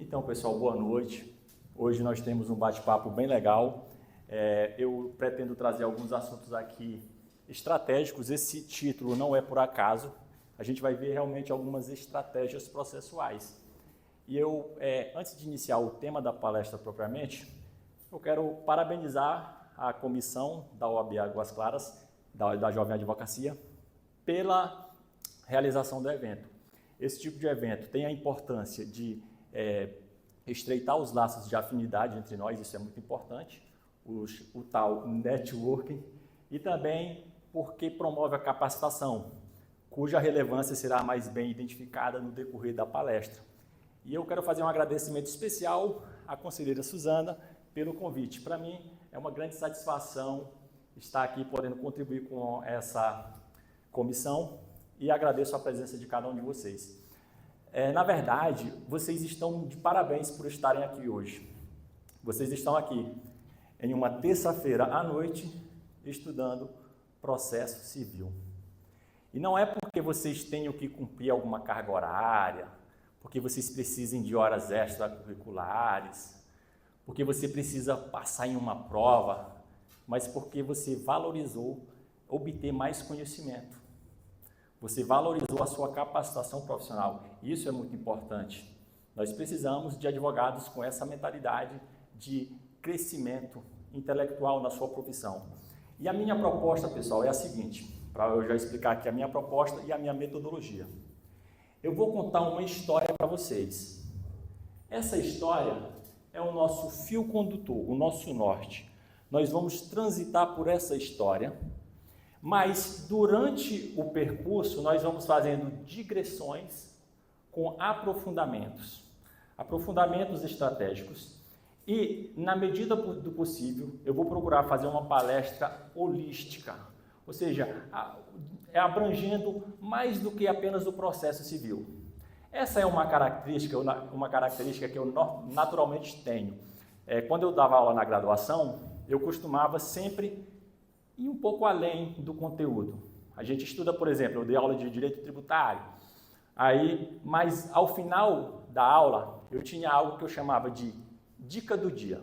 Então, pessoal, boa noite. Hoje nós temos um bate-papo bem legal. Eu pretendo trazer alguns assuntos aqui estratégicos. Esse título não é por acaso. A gente vai ver realmente algumas estratégias processuais. E antes de iniciar o tema da palestra propriamente, eu quero parabenizar a comissão da OAB Águas Claras, da Jovem Advocacia, pela realização do evento. Esse tipo de evento tem a importância de estreitar os laços de afinidade entre nós, isso é muito importante, o tal networking, e também porque promove a capacitação, cuja relevância será mais bem identificada no decorrer da palestra. E eu quero fazer um agradecimento especial à conselheira Suzana pelo convite. Para mim é uma grande satisfação estar aqui podendo contribuir com essa comissão e agradeço a presença de cada um de vocês. Na verdade, vocês estão de parabéns por estarem aqui hoje. Vocês estão aqui em uma terça-feira à noite estudando processo civil. E não é porque vocês tenham que cumprir alguma carga horária, porque vocês precisem de horas extracurriculares, porque você precisa passar em uma prova, mas porque você valorizou obter mais conhecimento. Você valorizou a sua capacitação profissional. Isso é muito importante. Nós precisamos de advogados com essa mentalidade de crescimento intelectual na sua profissão. E a minha proposta, pessoal, é a seguinte, para eu já explicar aqui a minha proposta e a minha metodologia. Eu vou contar uma história para vocês. Essa história é o nosso fio condutor, o nosso norte. Nós vamos transitar por essa história, mas durante o percurso nós vamos fazendo digressões com aprofundamentos estratégicos e, na medida do possível, eu vou procurar fazer uma palestra holística, ou seja, abrangendo mais do que apenas o processo civil. Essa é uma característica que eu naturalmente tenho. Quando eu dava aula na graduação, eu costumava sempre ir um pouco além do conteúdo. A gente estuda, por exemplo, eu dei aula de direito tributário, mas ao final da aula eu tinha algo que eu chamava de dica do dia.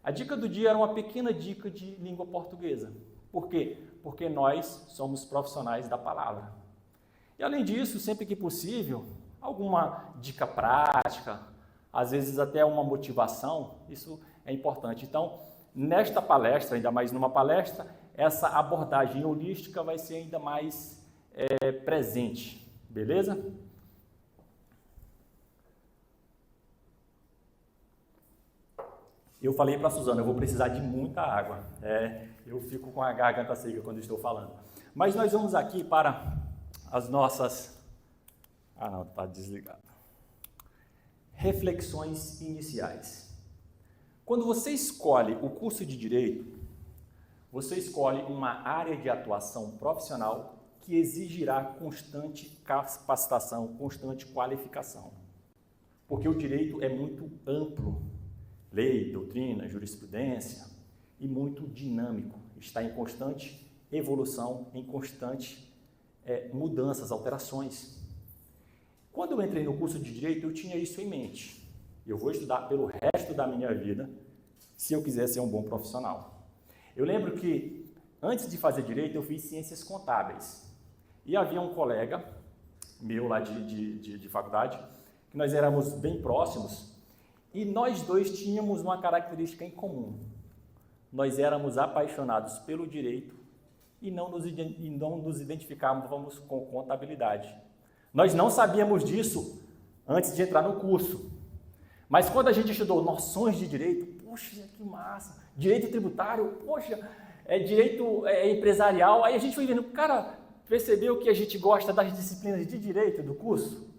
A dica do dia era uma pequena dica de língua portuguesa. Por quê? Porque nós somos profissionais da palavra. E além disso, sempre que possível, alguma dica prática, às vezes até uma motivação, isso é importante. Então, nesta palestra, ainda mais numa palestra, essa abordagem holística vai ser ainda mais presente, beleza? Eu falei para a Suzana, eu vou precisar de muita água. Eu fico com a garganta seca quando estou falando. Mas nós vamos aqui para as nossas... Ah, não, está desligado. Reflexões iniciais. Quando você escolhe o curso de Direito, você escolhe uma área de atuação profissional que exigirá constante capacitação, constante qualificação. Porque o direito é muito amplo. Lei, doutrina, jurisprudência, e muito dinâmico, está em constante evolução, em constante mudanças, alterações. Quando eu entrei no curso de Direito, eu tinha isso em mente. Eu vou estudar pelo resto da minha vida, se eu quiser ser um bom profissional. Eu lembro que, antes de fazer Direito, eu fiz Ciências Contábeis. E havia um colega meu lá de faculdade, que nós éramos bem próximos, e nós dois tínhamos uma característica em comum. Nós éramos apaixonados pelo direito e não nos identificávamos com contabilidade. Nós não sabíamos disso antes de entrar no curso. Mas quando a gente estudou noções de direito, poxa, que massa! Direito tributário, poxa, direito empresarial. Aí a gente foi vendo, cara, percebeu que a gente gosta das disciplinas de direito do curso?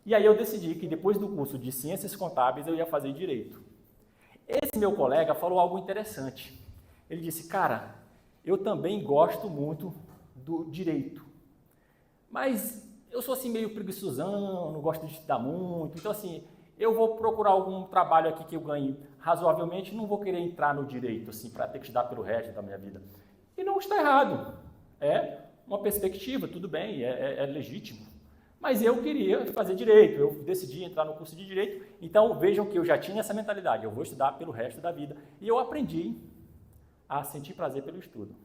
E aí eu decidi que depois do curso de Ciências Contábeis eu ia fazer Direito. Esse meu colega falou algo interessante. Ele disse, cara, eu também gosto muito do Direito, mas eu sou assim meio preguiçosão, não gosto de estudar muito, então assim, eu vou procurar algum trabalho aqui que eu ganhe razoavelmente, não vou querer entrar no Direito assim, para ter que estudar pelo resto da minha vida. E não está errado, é uma perspectiva, tudo bem, é legítimo. Mas eu queria fazer direito, eu decidi entrar no curso de direito, então vejam que eu já tinha essa mentalidade, eu vou estudar pelo resto da vida. E eu aprendi a sentir prazer pelo estudo.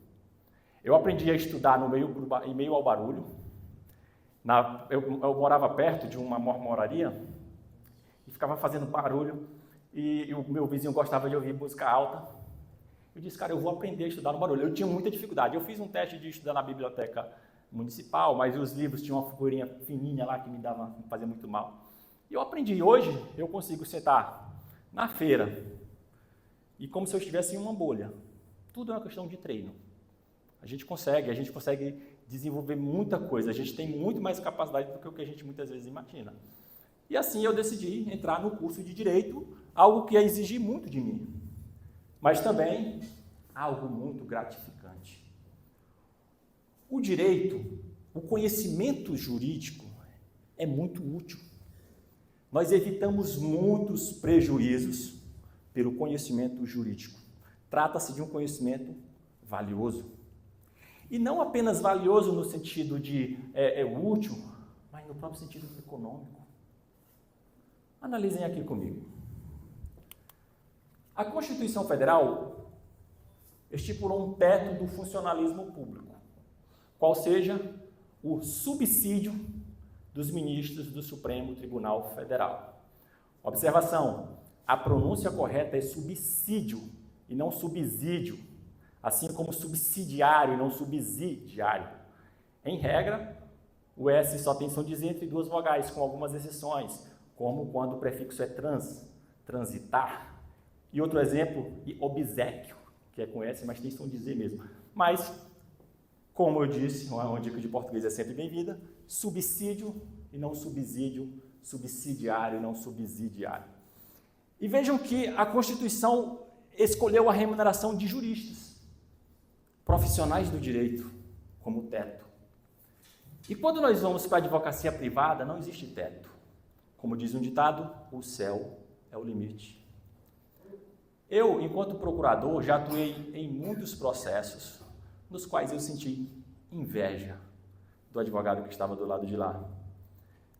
Eu aprendi a estudar em meio ao barulho. Eu morava perto de uma marmoraria e ficava fazendo barulho, e o meu vizinho gostava de ouvir música alta. Eu disse, cara, eu vou aprender a estudar no barulho. Eu tinha muita dificuldade. Eu fiz um teste de estudar na biblioteca municipal, mas os livros tinham uma figurinha fininha lá que me fazia muito mal. E eu aprendi. Hoje eu consigo sentar na feira e como se eu estivesse em uma bolha. Tudo é uma questão de treino. A gente consegue desenvolver muita coisa. A gente tem muito mais capacidade do que o que a gente muitas vezes imagina. E assim eu decidi entrar no curso de Direito, algo que ia exigir muito de mim, mas também algo muito gratificante. O direito, o conhecimento jurídico é muito útil. Nós evitamos muitos prejuízos pelo conhecimento jurídico. Trata-se de um conhecimento valioso. E não apenas valioso no sentido de útil, mas no próprio sentido econômico. Analisem aqui comigo. A Constituição Federal estipulou um teto do funcionalismo público, qual seja o subsídio dos ministros do Supremo Tribunal Federal. Observação, a pronúncia correta é subsídio e não subsídio, assim como subsidiário e não subsidiário. Em regra, o S só tem som de Z entre duas vogais, com algumas exceções, como quando o prefixo é transitar. E outro exemplo, obséquio, que é com S, mas tem som de Z mesmo. Mas, como eu disse, uma dica de português é sempre bem-vinda, subsídio e não subsídio, subsidiário e não subsidiário. E vejam que a Constituição escolheu a remuneração de juristas, profissionais do direito, como teto. E quando nós vamos para a advocacia privada, não existe teto. Como diz um ditado, o céu é o limite. Eu, enquanto procurador, já atuei em muitos processos nos quais eu senti inveja do advogado que estava do lado de lá.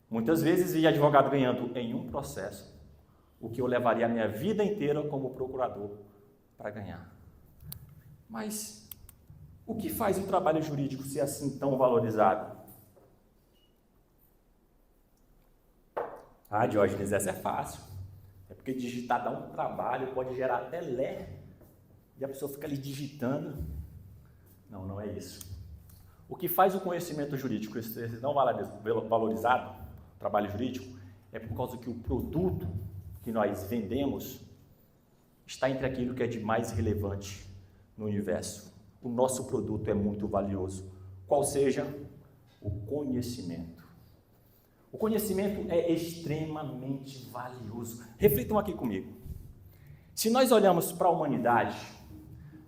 Muitas vezes vi advogado ganhando em um processo o que eu levaria a minha vida inteira como procurador para ganhar. Mas o que faz o trabalho jurídico ser assim tão valorizado? Ah, Diógenes, essa é fácil. É porque digitar dá um trabalho, pode gerar até lé, e a pessoa fica ali digitando. Não, não é isso. O que faz o conhecimento jurídico ser não valorizado, o trabalho jurídico, é por causa que o produto que nós vendemos está entre aquilo que é de mais relevante no universo. O nosso produto é muito valioso, qual seja o conhecimento. O conhecimento é extremamente valioso. Reflitam aqui comigo. Se nós olhamos para a humanidade,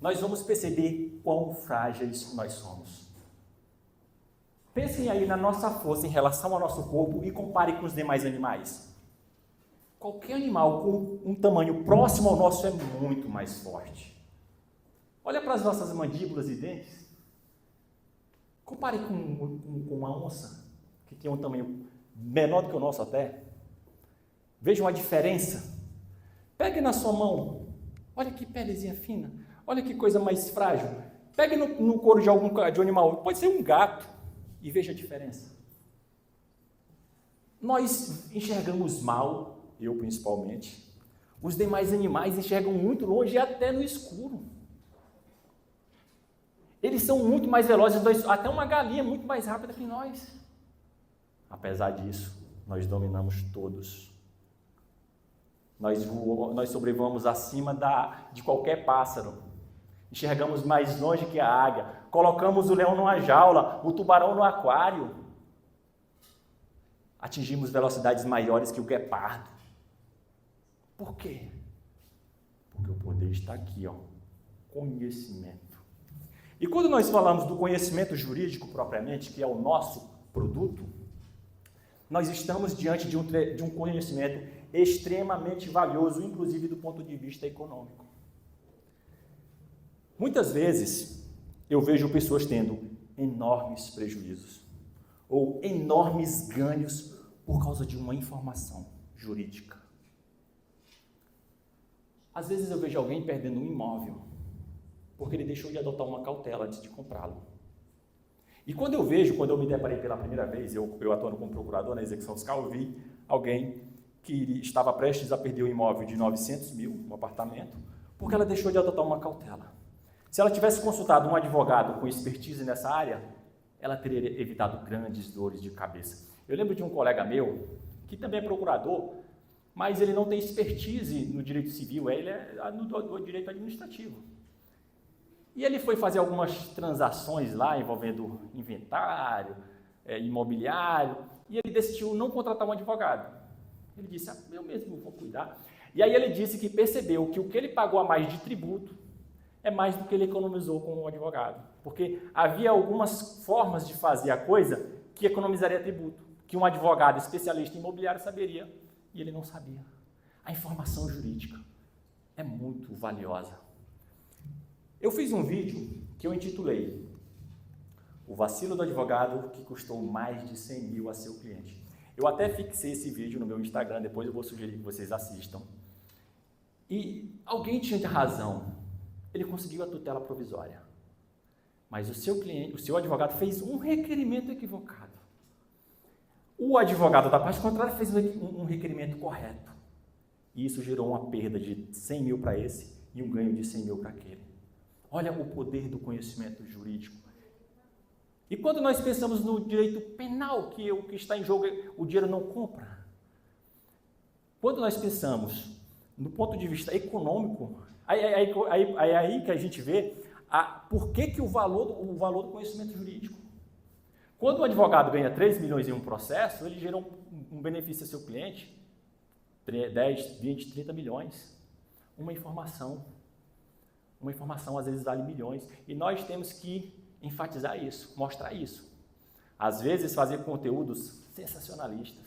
nós vamos perceber quão frágeis nós somos. Pensem aí na nossa força em relação ao nosso corpo e compare com os demais animais. Qualquer animal com um tamanho próximo ao nosso é muito mais forte. Olha para as nossas mandíbulas e dentes. Compare com uma onça, que tem um tamanho menor do que o nosso até. Vejam a diferença. Pegue na sua mão. Olha que pelezinha fina. Olha que coisa mais frágil. Pegue no couro de um animal. Pode ser um gato. E veja a diferença. Nós enxergamos mal, eu principalmente. Os demais animais enxergam muito longe e até no escuro. Eles são muito mais velozes, até uma galinha é muito mais rápida que nós. Apesar disso, nós dominamos todos. Nós sobrevoamos acima de qualquer pássaro. Enxergamos mais longe que a águia. Colocamos o leão numa jaula, o tubarão no aquário. Atingimos velocidades maiores que o guepardo. Por quê? Porque o poder está aqui, ó. Conhecimento. E quando nós falamos do conhecimento jurídico propriamente, que é o nosso produto, nós estamos diante de um conhecimento extremamente valioso, inclusive do ponto de vista econômico. Muitas vezes eu vejo pessoas tendo enormes prejuízos. ou enormes ganhos por causa de uma informação jurídica. Às vezes eu vejo alguém perdendo um imóvel porque ele deixou de adotar uma cautela antes de comprá-lo. E quando eu me deparei pela primeira vez, eu atuando como procurador na execução fiscal, eu vi alguém que estava prestes a perder um imóvel de 900 mil, um apartamento, porque ela deixou de adotar uma cautela. Se ela tivesse consultado um advogado com expertise nessa área, ela teria evitado grandes dores de cabeça. Eu lembro de um colega meu, que também é procurador, mas ele não tem expertise no direito civil, ele é no direito administrativo. E ele foi fazer algumas transações lá envolvendo inventário, imobiliário, e ele decidiu não contratar um advogado. Ele disse, eu mesmo vou cuidar. E aí ele disse que percebeu que o que ele pagou a mais de tributo é mais do que ele economizou com o advogado. Porque havia algumas formas de fazer a coisa que economizaria tributo, que um advogado especialista em imobiliário saberia, e ele não sabia. A informação jurídica é muito valiosa. Eu fiz um vídeo que eu intitulei O Vacilo do Advogado que Custou Mais de 100 mil a seu cliente. Eu até fixei esse vídeo no meu Instagram, depois eu vou sugerir que vocês assistam. E alguém tinha razão, ele conseguiu a tutela provisória. Mas o seu advogado fez um requerimento equivocado. O advogado da parte contrária fez um requerimento correto. E isso gerou uma perda de 100 mil para esse e um ganho de 100 mil para aquele. Olha o poder do conhecimento jurídico. E quando nós pensamos no direito penal, que o que está em jogo, o dinheiro não compra. Quando nós pensamos no ponto de vista econômico, é aí que a gente vê por que o valor do conhecimento jurídico. Quando o advogado ganha 3 milhões em um processo, ele gera um benefício ao seu cliente, 10, 20, 30 milhões. Uma informação às vezes vale milhões. E nós temos que enfatizar isso, mostrar isso. Às vezes fazer conteúdos sensacionalistas.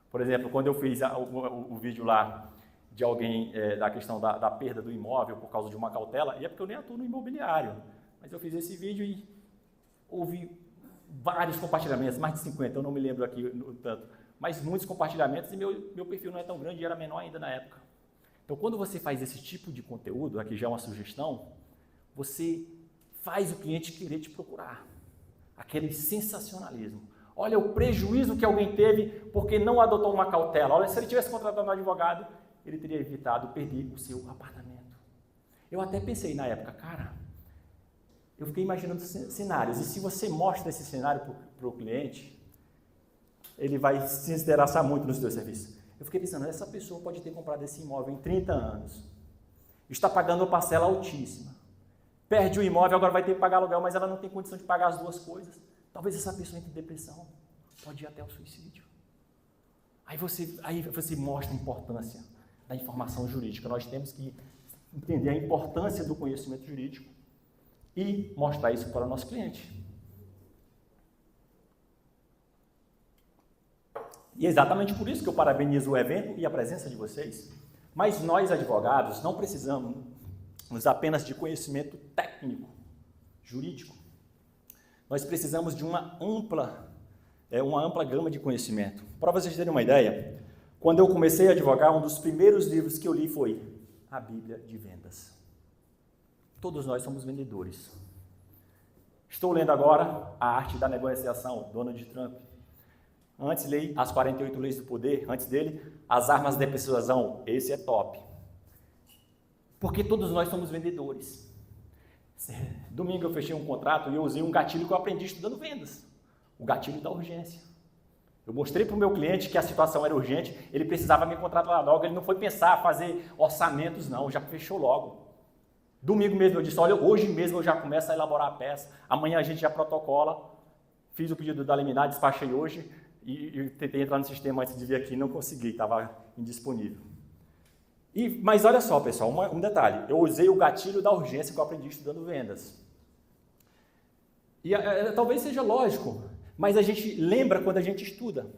Por exemplo, quando eu fiz o vídeo lá de alguém, da questão da perda do imóvel por causa de uma cautela, e é porque eu nem atuo no imobiliário, mas eu fiz esse vídeo e houve vários compartilhamentos, mais de 50, eu não me lembro aqui no tanto, mas muitos compartilhamentos e meu perfil não é tão grande e era menor ainda na época. Então, quando você faz esse tipo de conteúdo, aqui já é uma sugestão, você faz o cliente querer te procurar. Aquele sensacionalismo. Olha o prejuízo que alguém teve porque não adotou uma cautela. Olha, se ele tivesse contratado um advogado, ele teria evitado perder o seu apartamento. Eu até pensei na época, cara, eu fiquei imaginando cenários. E se você mostra esse cenário para o cliente, ele vai se interessar muito no seu serviço. Eu fiquei pensando, essa pessoa pode ter comprado esse imóvel em 30 anos. Está pagando uma parcela altíssima. Perde o imóvel, agora vai ter que pagar aluguel, mas ela não tem condição de pagar as duas coisas. Talvez essa pessoa entre em depressão, pode ir até o suicídio. Aí você mostra a importância da informação jurídica. Nós temos que entender a importância do conhecimento jurídico e mostrar isso para o nosso cliente. E é exatamente por isso que eu parabenizo o evento e a presença de vocês. Mas nós, advogados, não precisamos apenas de conhecimento técnico, jurídico. Nós precisamos de uma ampla gama de conhecimento. Para vocês terem uma ideia, quando eu comecei a advogar, um dos primeiros livros que eu li foi a Bíblia de Vendas. Todos nós somos vendedores. Estou lendo agora A Arte da Negociação, Donald Trump. Antes li As 48 Leis do Poder, antes dele, As Armas da Persuasão, esse é top. Porque todos nós somos vendedores. Domingo eu fechei um contrato e eu usei um gatilho que eu aprendi estudando vendas. O gatilho da urgência. Eu mostrei para o meu cliente que a situação era urgente, ele precisava me contratar logo, ele não foi pensar, fazer orçamentos não, já fechou logo. Domingo mesmo eu disse, olha, hoje mesmo eu já começo a elaborar a peça, amanhã a gente já protocola, fiz o pedido da liminar, despachei hoje e tentei entrar no sistema antes de vir aqui, não consegui, estava indisponível. Mas olha só, pessoal, um detalhe, eu usei o gatilho da urgência que eu aprendi estudando vendas. E talvez seja lógico, mas a gente lembra quando a gente estuda.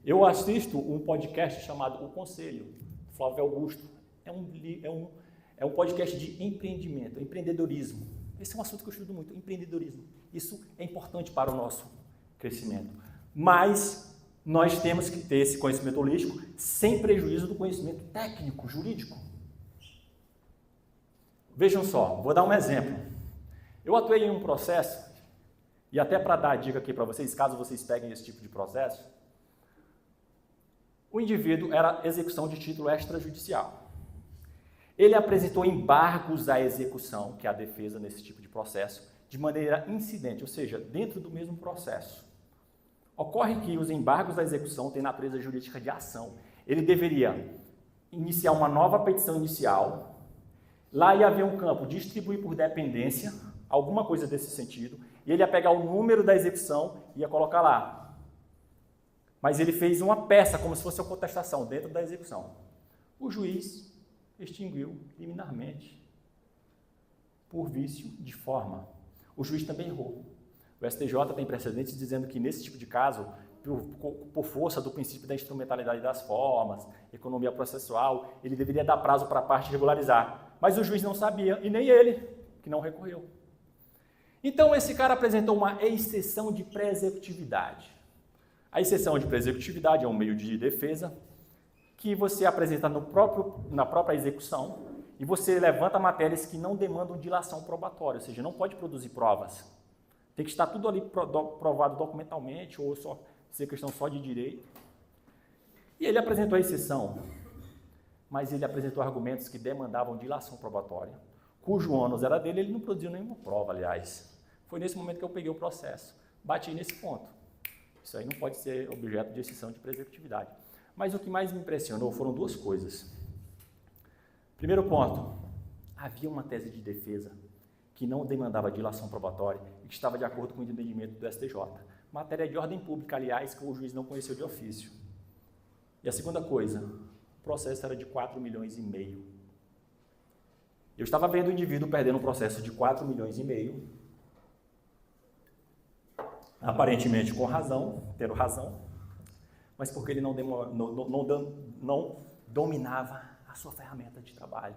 Eu assisto um podcast chamado O Conselho, do Flávio Augusto. É um podcast de empreendimento, empreendedorismo. Esse é um assunto que eu estudo muito, empreendedorismo. Isso é importante para o nosso crescimento. Mas nós temos que ter esse conhecimento holístico sem prejuízo do conhecimento técnico, jurídico. Vejam só, vou dar um exemplo. Eu atuei em um processo, e até para dar a dica aqui para vocês, caso vocês peguem esse tipo de processo, o indivíduo era execução de título extrajudicial. Ele apresentou embargos à execução, que é a defesa nesse tipo de processo, de maneira incidente, ou seja, dentro do mesmo processo. Ocorre que os embargos à execução têm natureza jurídica de ação. Ele deveria iniciar uma nova petição inicial, lá ia haver um campo distribuir por dependência, alguma coisa desse sentido, e ele ia pegar o número da execução e ia colocar lá. Mas ele fez uma peça, como se fosse uma contestação dentro da execução. O juiz extinguiu liminarmente por vício de forma. O juiz também errou. O STJ tem precedentes dizendo que nesse tipo de caso, por força do princípio da instrumentalidade das formas, economia processual, ele deveria dar prazo para a parte regularizar. Mas o juiz não sabia, e nem ele, que não recorreu. Então, esse cara apresentou uma exceção de pré-executividade. A exceção de pré-executividade é um meio de defesa que você apresenta na própria execução e você levanta matérias que não demandam dilação probatória, ou seja, não pode produzir provas. Tem que estar tudo ali provado documentalmente ou só ser questão só de direito. E ele apresentou a exceção, mas ele apresentou argumentos que demandavam dilação probatória, cujo ônus era dele, ele não produziu nenhuma prova, aliás. Foi nesse momento que eu peguei o processo, bati nesse ponto. Isso aí não pode ser objeto de exceção de pré-executividade. Mas o que mais me impressionou foram duas coisas. Primeiro ponto, havia uma tese de defesa que não demandava dilação probatória e que estava de acordo com o entendimento do STJ. Matéria de ordem pública, aliás, que o juiz não conheceu de ofício. E a segunda coisa, o processo era de 4,5 milhões. Eu estava vendo o indivíduo perdendo um processo de 4,5 milhões, aparentemente com razão, tendo razão, mas porque ele não dominava a sua ferramenta de trabalho.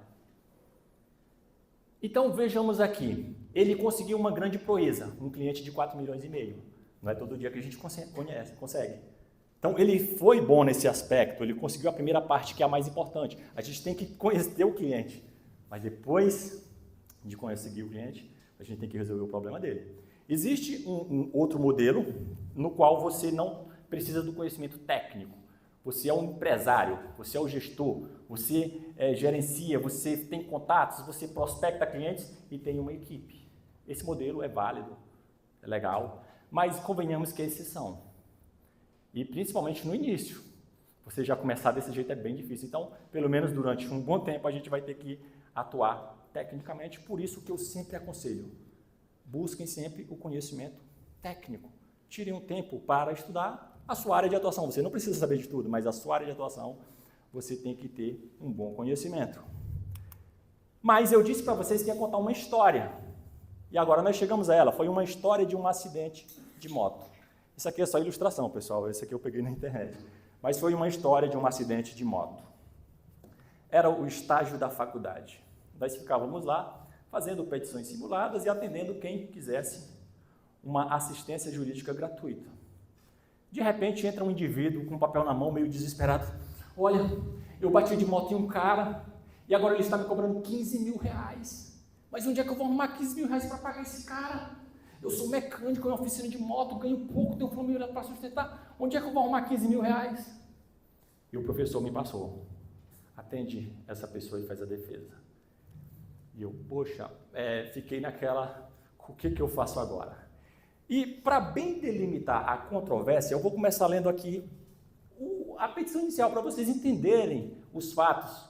Então, vejamos aqui, ele conseguiu uma grande proeza, um cliente de 4,5 milhões. Não é todo dia que a gente consegue. Então, ele foi bom nesse aspecto, ele conseguiu a primeira parte, que é a mais importante. A gente tem que conhecer o cliente, mas depois de conseguir o cliente, a gente tem que resolver o problema dele. Existe um outro modelo no qual você não precisa do conhecimento técnico. Você é um empresário, você é o gestor, você gerencia, você tem contatos, você prospecta clientes e tem uma equipe. Esse modelo é válido, é legal, mas convenhamos que é exceção. E principalmente no início. Você já começar desse jeito é bem difícil. Então, pelo menos durante um bom tempo, a gente vai ter que atuar tecnicamente. Por isso que eu sempre aconselho. Busquem sempre o conhecimento técnico. Tirem um tempo para estudar a sua área de atuação. Você não precisa saber de tudo, mas a sua área de atuação, você tem que ter um bom conhecimento. Mas eu disse para vocês que ia contar uma história. E agora nós chegamos a ela. Foi uma história de um acidente de moto. Isso aqui é só ilustração, pessoal. Esse aqui eu peguei na internet. Mas foi uma história de um acidente de moto. Era o estágio da faculdade. Nós ficávamos lá, fazendo petições simuladas e atendendo quem quisesse uma assistência jurídica gratuita. De repente entra um indivíduo com um papel na mão, meio desesperado. Olha, eu bati de moto em um cara e agora ele está me cobrando 15 mil reais. Mas onde é que eu vou arrumar 15 mil reais para pagar esse cara? Eu sou mecânico em uma oficina de moto, ganho pouco, tenho família para sustentar. Onde é que eu vou arrumar 15 mil reais? E o professor me passou. Atende essa pessoa e faz a defesa. E eu, poxa, fiquei naquela, o que eu faço agora? E para bem delimitar a controvérsia, eu vou começar lendo aqui a petição inicial, para vocês entenderem os fatos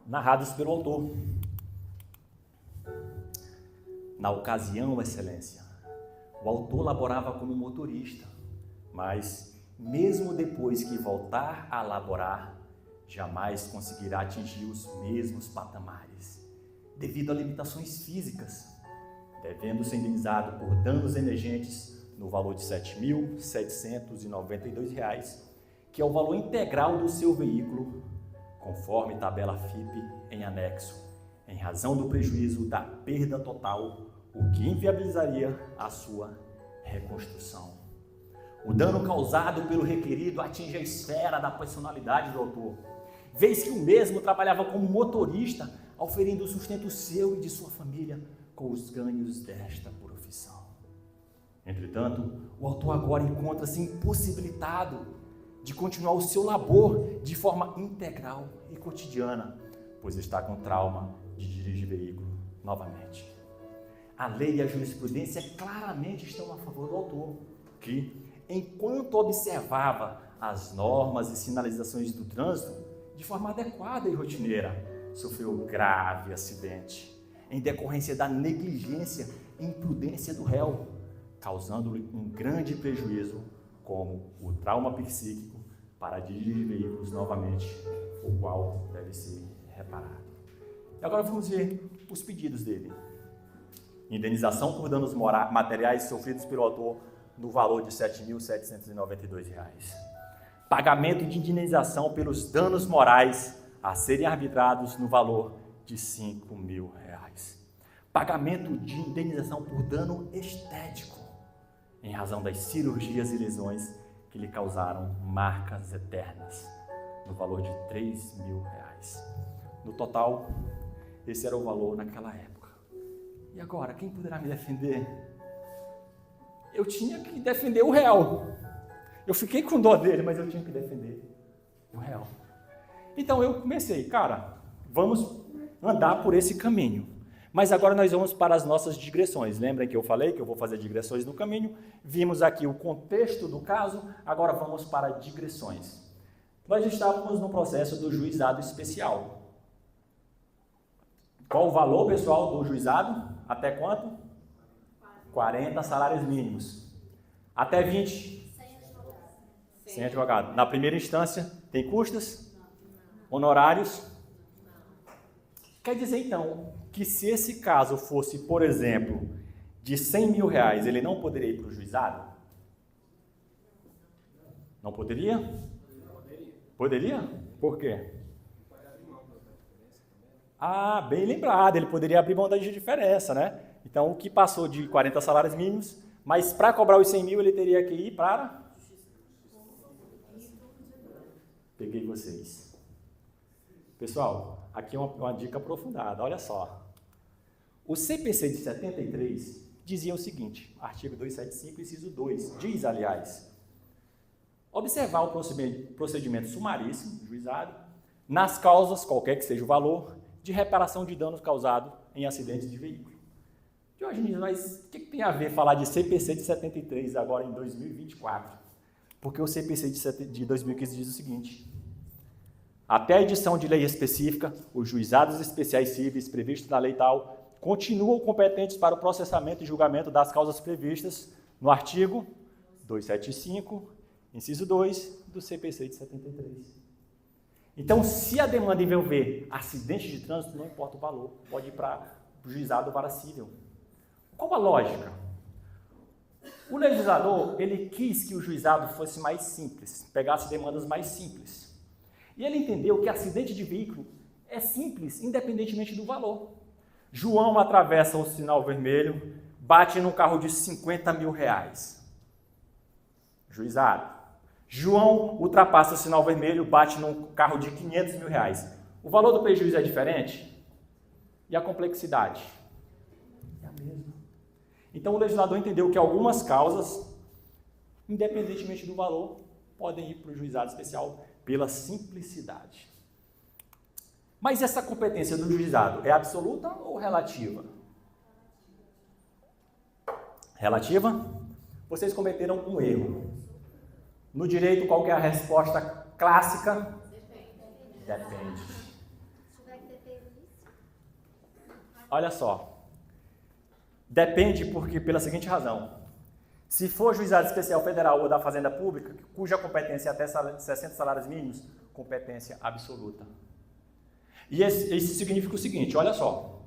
narrados pelo autor. Na ocasião, Excelência, o autor laborava como motorista, mas, mesmo depois que voltar a laborar, jamais conseguirá atingir os mesmos patamares, devido a limitações físicas, devendo ser indenizado por danos emergentes no valor de R$ 7.792, que é o valor integral do seu veículo, conforme tabela FIP em anexo, em razão do prejuízo da perda total, o que inviabilizaria a sua reconstrução. O dano causado pelo requerido atinge a esfera da personalidade do autor, vez que o mesmo trabalhava como motorista, auferindo o sustento seu e de sua família com os ganhos desta profissão. Entretanto, o autor agora encontra-se impossibilitado de continuar o seu labor de forma integral e cotidiana, pois está com trauma de dirigir veículo novamente. A lei e a jurisprudência claramente estão a favor do autor, que, enquanto observava as normas e sinalizações do trânsito de forma adequada e rotineira, sofreu um grave acidente em decorrência da negligência e imprudência do réu, causando-lhe um grande prejuízo, como o trauma psíquico para dirigir veículos novamente, o qual deve ser reparado. E agora vamos ver os pedidos dele. Indenização por danos materiais sofridos pelo autor no valor de R$ 7.792. Pagamento de indenização pelos danos morais a serem arbitrados no valor de R$ 5.000. Pagamento de indenização por dano estético, em razão das cirurgias e lesões que lhe causaram marcas eternas, no valor de R$ 3.000. No total, esse era o valor naquela época. E agora, quem poderá me defender? Eu tinha que defender o réu. Eu fiquei com dó dele, mas eu tinha que defender o réu. Então eu comecei, cara, vamos andar por esse caminho. Mas agora nós vamos para as nossas digressões. Lembrem que eu falei que eu vou fazer digressões no caminho. Vimos aqui o contexto do caso, agora vamos para digressões. Nós estávamos no processo do juizado especial. Qual o valor, pessoal, do juizado? Até quanto? 40 salários mínimos. Até 20? Sem advogado. Na primeira instância, tem custas? Honorários? Quer dizer, então, que se esse caso fosse, por exemplo, de R$100.000, ele não poderia ir para o juizado? Não poderia? Poderia? Por quê? Ah, bem lembrado, ele poderia abrir mão da diferença, né? Então, o que passou de 40 salários mínimos, mas para cobrar os 100.000, ele teria que ir para... Peguei vocês. Pessoal, aqui é uma dica aprofundada, olha só. O CPC de 73 dizia o seguinte, artigo 275, inciso 2, diz, aliás, observar o procedimento sumaríssimo, juizado, nas causas, qualquer que seja o valor, de reparação de danos causados em acidentes de veículo. Diogenes, mas o que tem a ver falar de CPC de 73 agora em 2024? Porque o CPC de 2015 diz o seguinte: até a edição de lei específica, os juizados especiais cíveis previstos na lei tal continuam competentes para o processamento e julgamento das causas previstas no artigo 275, inciso 2 do CPC de 73. Então, se a demanda envolver acidente de trânsito, não importa o valor, pode ir para o juizado ou vara civil. Qual a lógica? O legislador, ele quis que o juizado fosse mais simples, pegasse demandas mais simples. E ele entendeu que acidente de veículo é simples, independentemente do valor. João atravessa o sinal vermelho, bate num carro de R$50.000. Juizado. João ultrapassa o sinal vermelho, bate num carro de R$500.000. O valor do prejuízo é diferente? E a complexidade? É a mesma. Então o legislador entendeu que algumas causas, independentemente do valor, podem ir para o juizado especial pela simplicidade. Mas essa competência do juizado é absoluta ou relativa? Relativa? Vocês cometeram um erro. No direito, qual que é a resposta clássica? Depende. Olha só. Depende porque, pela seguinte razão. Se for juizado especial federal ou da Fazenda Pública, cuja competência é até 60 salários mínimos, competência absoluta. E isso significa o seguinte, olha só.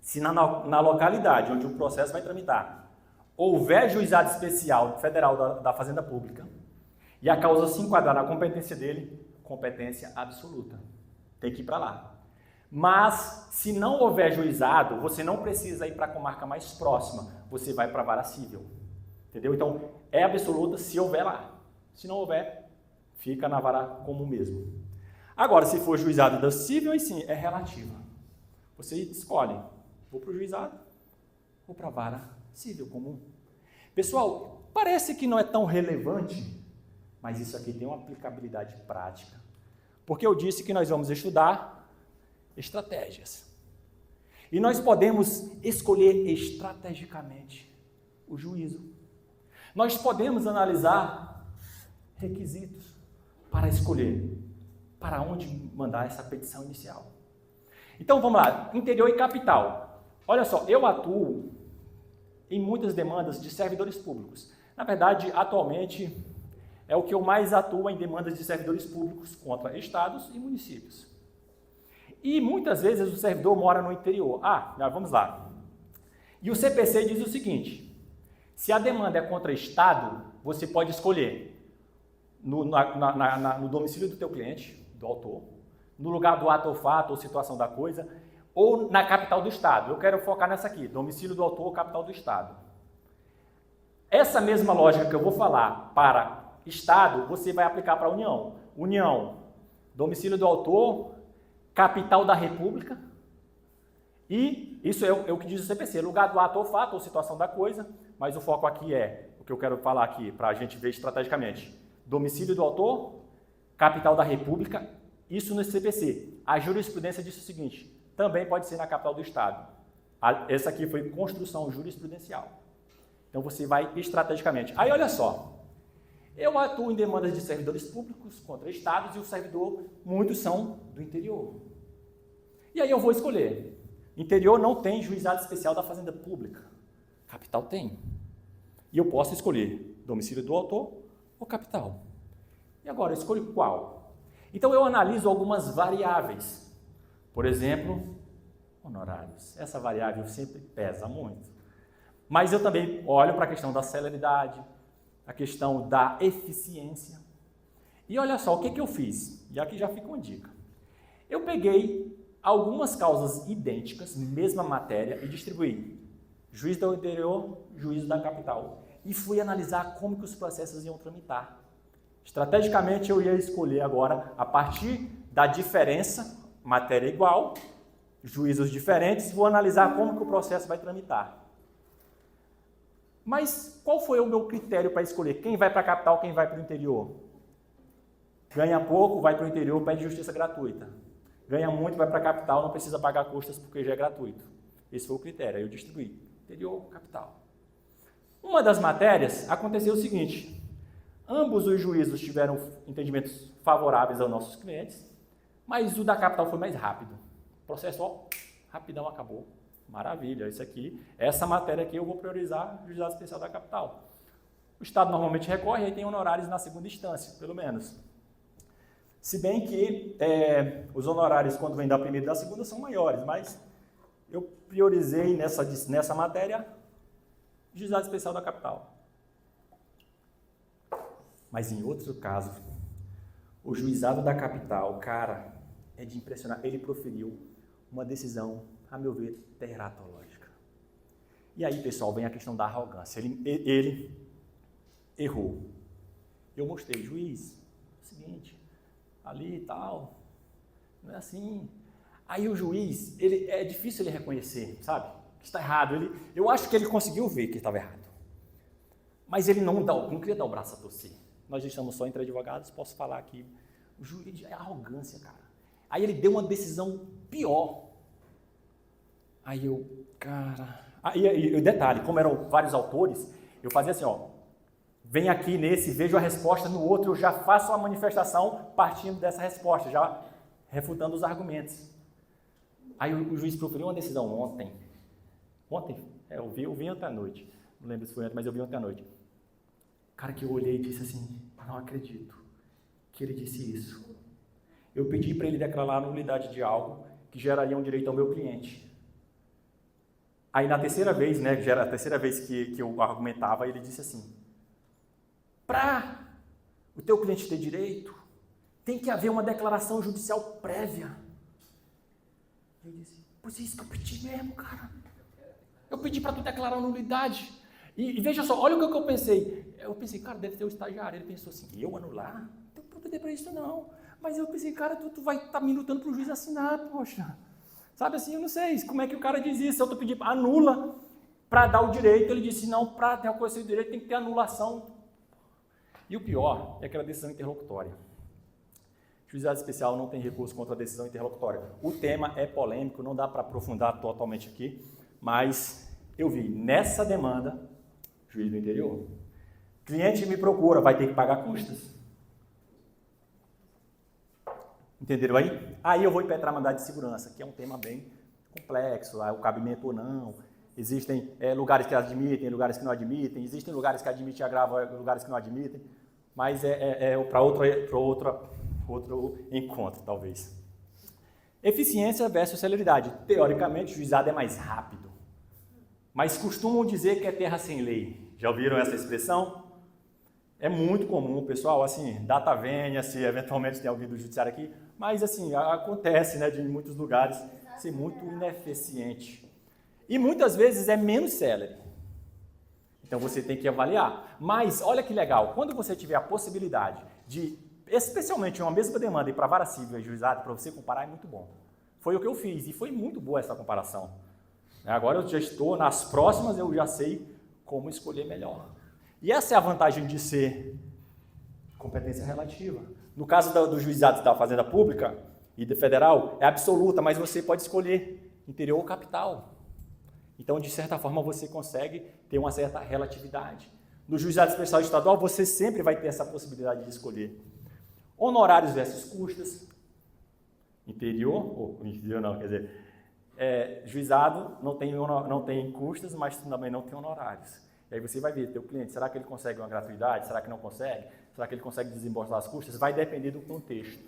Se na localidade onde o processo vai tramitar, houver juizado especial federal da Fazenda Pública, e a causa se enquadrar na competência dele, competência absoluta. Tem que ir para lá. Mas, se não houver juizado, você não precisa ir para a comarca mais próxima, você vai para a vara civil. Entendeu? Então, é absoluta se houver lá. Se não houver, fica na vara comum mesmo. Agora, se for juizado da civil, aí sim, é relativa. Você escolhe, vou para o juizado ou para a vara civil comum. Pessoal, parece que não é tão relevante, mas isso aqui tem uma aplicabilidade prática. Porque eu disse que nós vamos estudar estratégias. E nós podemos escolher estrategicamente o juízo. Nós podemos analisar requisitos para escolher para onde mandar essa petição inicial. Então vamos lá, interior e capital. Olha só, eu atuo em muitas demandas de servidores públicos. Na verdade, atualmente, é o que eu mais atuo em demandas de servidores públicos contra estados e municípios. E muitas vezes o servidor mora no interior. Vamos lá. E o CPC diz o seguinte: se a demanda é contra estado, você pode escolher no domicílio do teu cliente, do autor, no lugar do ato ou fato ou situação da coisa, ou na capital do estado. Eu quero focar nessa aqui, domicílio do autor ou capital do estado. Essa mesma lógica que eu vou falar para estado, você vai aplicar para a União. União, domicílio do autor, capital da República, e isso é o que diz o CPC, lugar do ato ou fato ou situação da coisa, mas o foco aqui é, o que eu quero falar aqui, para a gente ver estrategicamente, domicílio do autor, capital da República, isso no CPC. A jurisprudência disse o seguinte: também pode ser na capital do estado. Essa aqui foi construção jurisprudencial. Então você vai estrategicamente. Aí olha só, eu atuo em demandas de servidores públicos contra estados e o servidor, muitos são do interior. E aí eu vou escolher. Interior não tem juizado especial da Fazenda Pública. Capital tem. E eu posso escolher domicílio do autor ou capital. E agora, eu escolho qual? Então eu analiso algumas variáveis. Por exemplo, honorários. Essa variável sempre pesa muito. Mas eu também olho para a questão da celeridade, a questão da eficiência. E olha só, o que eu fiz? E aqui já fica uma dica. Eu peguei algumas causas idênticas, mesma matéria, e distribuí. Juiz do interior, juiz da capital. E fui analisar como que os processos iam tramitar. Estrategicamente, eu ia escolher agora, a partir da diferença, matéria igual, juízos diferentes, vou analisar como que o processo vai tramitar. Mas qual foi o meu critério para escolher quem vai para a capital, quem vai para o interior? Ganha pouco, vai para o interior, pede justiça gratuita. Ganha muito, vai para a capital, não precisa pagar custas porque já é gratuito. Esse foi o critério, aí eu distribuí. Interior, capital. Uma das matérias aconteceu o seguinte: ambos os juízos tiveram entendimentos favoráveis aos nossos clientes, mas o da capital foi mais rápido. O processo, rapidão, acabou. Maravilha, essa matéria aqui eu vou priorizar o juizado especial da capital. O Estado normalmente recorre e aí tem honorários na segunda instância, pelo menos. Se bem que os honorários, quando vem da primeira e da segunda, são maiores, mas eu priorizei nessa matéria o juizado especial da capital. Mas em outro caso, o juizado da capital, cara, é de impressionar. Ele proferiu uma decisão, a meu ver, teratológica. E aí, pessoal, vem a questão da arrogância. Ele errou. Eu mostrei, juiz, é o seguinte, ali e tal, não é assim. Aí o juiz, é difícil ele reconhecer, sabe, que está errado. Eu acho que ele conseguiu ver que estava errado. Mas ele não queria dar o braço a torcer. Nós estamos só entre advogados, posso falar aqui. O juiz é arrogância, cara. Aí ele deu uma decisão pior. Aí e o detalhe, como eram vários autores, eu fazia assim, vem aqui nesse, vejo a resposta no outro, eu já faço uma manifestação partindo dessa resposta, já refutando os argumentos. Aí o juiz proferiu uma decisão ontem, eu vi ontem à noite, não lembro se foi ontem, mas eu vi ontem à noite. Cara, que eu olhei e disse assim, não acredito que ele disse isso. Eu pedi para ele declarar a nulidade de algo que geraria um direito ao meu cliente. Aí na terceira vez, que já era a terceira vez que eu argumentava, ele disse assim, para o teu cliente ter direito, tem que haver uma declaração judicial prévia. Eu disse, pois é isso que eu pedi mesmo, cara. Eu pedi para tu declarar a nulidade. E veja só, olha o que eu pensei. Eu pensei, cara, deve ter um estagiário. Ele pensou assim, eu anular? Não tenho poder para isso não. Mas eu pensei, cara, tu vai estar me lutando para o juiz assinar, poxa. Sabe assim, eu não sei como é que o cara diz isso. Eu estou pedindo, anula para dar o direito. Ele disse, não, para reconhecer o direito tem que ter anulação. E o pior é aquela decisão interlocutória. Juizado especial não tem recurso contra a decisão interlocutória. O tema é polêmico, não dá para aprofundar totalmente aqui, mas eu vi nessa demanda, juiz do interior, cliente me procura, vai ter que pagar custas. Entenderam aí? Aí eu vou impetrar mandado de segurança, que é um tema bem complexo, o cabimento ou não. Existem lugares que admitem, lugares que não admitem, existem lugares que admitem agravo, lugares que não admitem, mas é para outro encontro, talvez. Eficiência versus celeridade. Teoricamente, o juizado é mais rápido, mas costumam dizer que é terra sem lei. Já ouviram essa expressão? É muito comum, pessoal, assim, data vênia, se eventualmente tem alguém do judiciário aqui, mas assim, acontece, né, de em muitos lugares ser muito ineficiente. E muitas vezes é menos célere. Então você tem que avaliar. Mas olha que legal, quando você tiver a possibilidade de, especialmente uma mesma demanda, ir para vara civil e juizado, para você comparar, é muito bom. Foi o que eu fiz e foi muito boa essa comparação. Agora eu já estou, nas próximas eu já sei como escolher melhor. E essa é a vantagem de ser competência relativa. No caso do juizado da Fazenda Pública e do Federal, é absoluta, mas você pode escolher interior ou capital. Então, de certa forma, você consegue ter uma certa relatividade. No juizado especial estadual, você sempre vai ter essa possibilidade de escolher. Honorários versus custas. Interior não, quer dizer, juizado não tem custas, mas também não tem honorários. E aí você vai ver, teu cliente, será que ele consegue uma gratuidade? Será que não consegue? Será que ele consegue desembolsar as custas? Vai depender do contexto.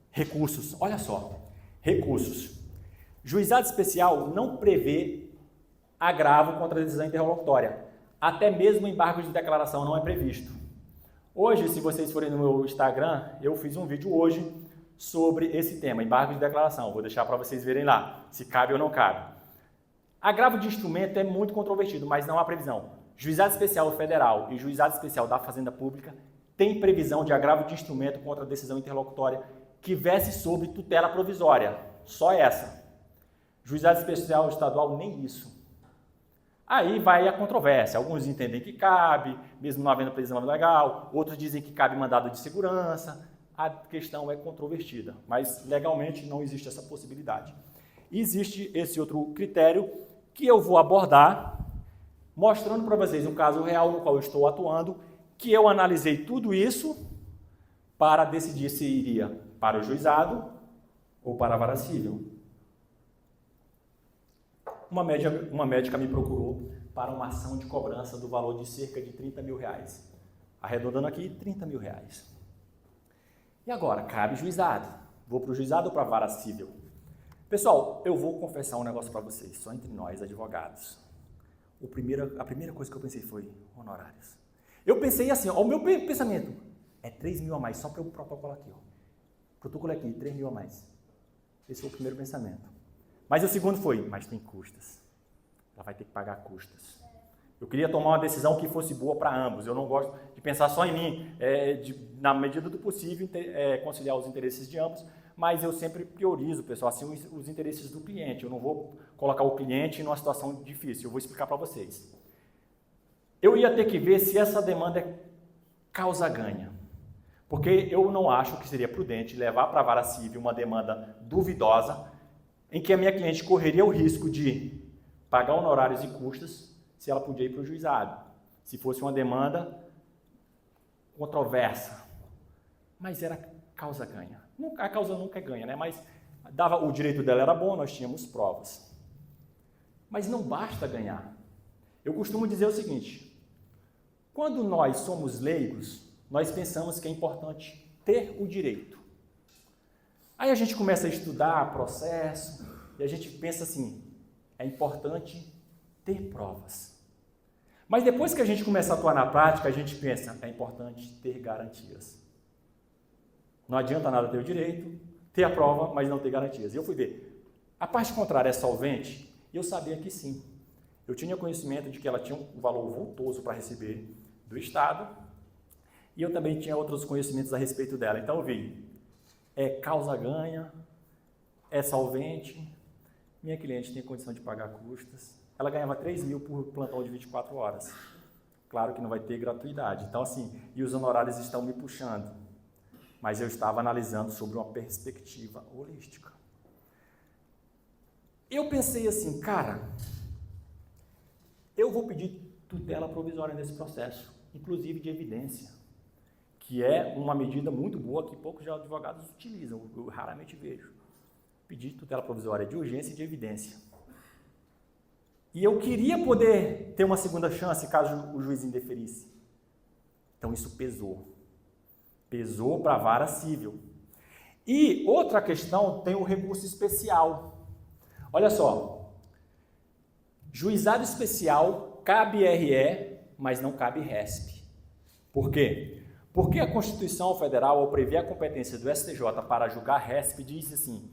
Recursos, olha só, recursos. Juizado especial não prevê agravo contra a decisão interlocutória. Até mesmo embargo de declaração não é previsto. Hoje, se vocês forem no meu Instagram, eu fiz um vídeo hoje sobre esse tema, embargo de declaração. Vou deixar para vocês verem lá, se cabe ou não cabe. Agravo de instrumento é muito controvertido, mas não há previsão. Juizado especial federal e juizado especial da Fazenda Pública tem previsão de agravo de instrumento contra a decisão interlocutória que verse sobre tutela provisória. Só essa. Juizado especial estadual, nem isso. Aí vai a controvérsia. Alguns entendem que cabe, mesmo não havendo previsão legal. Outros dizem que cabe mandado de segurança. A questão é controvertida, mas legalmente não existe essa possibilidade. Existe esse outro critério que eu vou abordar, mostrando para vocês um caso real no qual eu estou atuando, que eu analisei tudo isso para decidir se iria para o juizado ou para a vara civil. Uma médica me procurou para uma ação de cobrança do valor de cerca de 30 mil reais. Arredondando aqui, 30 mil reais. E agora, cabe juizado. Vou para o juizado ou para a vara civil? Pessoal, eu vou confessar um negócio para vocês, só entre nós, advogados. A primeira coisa que eu pensei foi honorários. Eu pensei assim, ó, o meu pensamento é 3 mil a mais, só para o protocolo aqui. Ó. Protocolo aqui, 3 mil a mais. Esse foi o primeiro pensamento. Mas o segundo foi, mas tem custas. Ela vai ter que pagar custas. Eu queria tomar uma decisão que fosse boa para ambos. Eu não gosto de pensar só em mim, na medida do possível, conciliar os interesses de ambos, mas eu sempre priorizo, pessoal, assim, os interesses do cliente. Eu não vou colocar o cliente numa situação difícil, eu vou explicar para vocês. Eu ia ter que ver se essa demanda é causa-ganha, porque eu não acho que seria prudente levar para a vara civil uma demanda duvidosa, em que a minha cliente correria o risco de pagar honorários e custas se ela podia ir para o juizado, se fosse uma demanda controversa. Mas era causa-ganha. A causa nunca é ganha, né? Mas o direito dela era bom, nós tínhamos provas. Mas não basta ganhar. Eu costumo dizer o seguinte, quando nós somos leigos, nós pensamos que é importante ter o direito. Aí a gente começa a estudar processo e a gente pensa assim, é importante ter provas. Mas depois que a gente começa a atuar na prática, a gente pensa, é importante ter garantias. Não adianta nada ter o direito, ter a prova, mas não ter garantias. E eu fui ver, a parte contrária é solvente? E eu sabia que sim. Eu tinha conhecimento de que ela tinha um valor vultoso para receber do Estado e eu também tinha outros conhecimentos a respeito dela. Então eu vi, é causa-ganha, é solvente, minha cliente tem condição de pagar custas. Ela ganhava 3 mil por plantão de 24 horas. Claro que não vai ter gratuidade. Então assim, e os honorários estão me puxando. Mas eu estava analisando sobre uma perspectiva holística. Eu pensei assim, cara, eu vou pedir tutela provisória nesse processo, inclusive de evidência, que é uma medida muito boa que poucos advogados utilizam, eu raramente vejo. Pedir tutela provisória de urgência e de evidência. E eu queria poder ter uma segunda chance caso o juiz indeferisse. Então isso pesou. Pesou para a vara civil. E outra questão, tem o recurso especial. Olha só, juizado especial cabe RE, mas não cabe RESP. Por quê? Porque a Constituição Federal, ao prever a competência do STJ para julgar RESP, diz assim,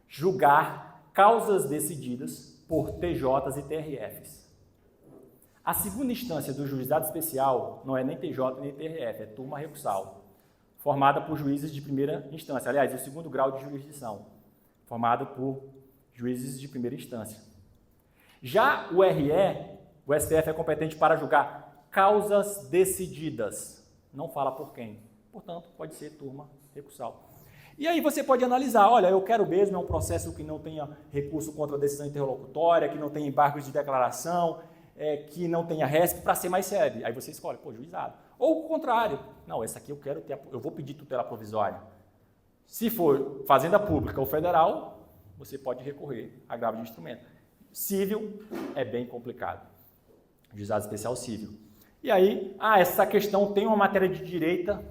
julgar causas decididas por TJs e TRFs. A segunda instância do juizado especial não é nem TJ nem TRF, é turma recursal, formada por juízes de primeira instância. Aliás, é o segundo grau de jurisdição, formado por juízes de primeira instância. Já o RE, o STF é competente para julgar causas decididas. Não fala por quem. Portanto, pode ser turma recursal. E aí você pode analisar, olha, eu quero mesmo, é um processo que não tenha recurso contra a decisão interlocutória, que não tenha embargos de declaração, que não tenha RESP, para ser mais sério. Aí você escolhe, juizado. Ou o contrário, não, essa aqui eu vou pedir tutela provisória. Se for fazenda pública ou federal, você pode recorrer a agravo de instrumento. Civil é bem complicado. Juizado especial civil. E aí, essa questão tem uma matéria de direita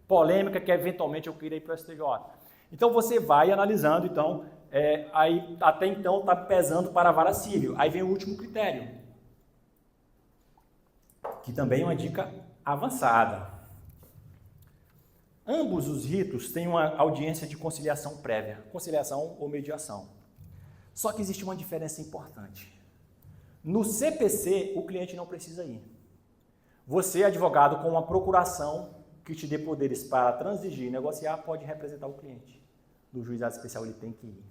polêmica que eventualmente eu queria ir para o STJ. Então você vai analisando, aí até então está pesando para a vara civil. Aí vem o último critério, que também é uma dica avançada. Ambos os ritos têm uma audiência de conciliação prévia, conciliação ou mediação. Só que existe uma diferença importante. No CPC, o cliente não precisa ir. Você, advogado, com uma procuração que te dê poderes para transigir e negociar, pode representar o cliente. No juizado especial, ele tem que ir.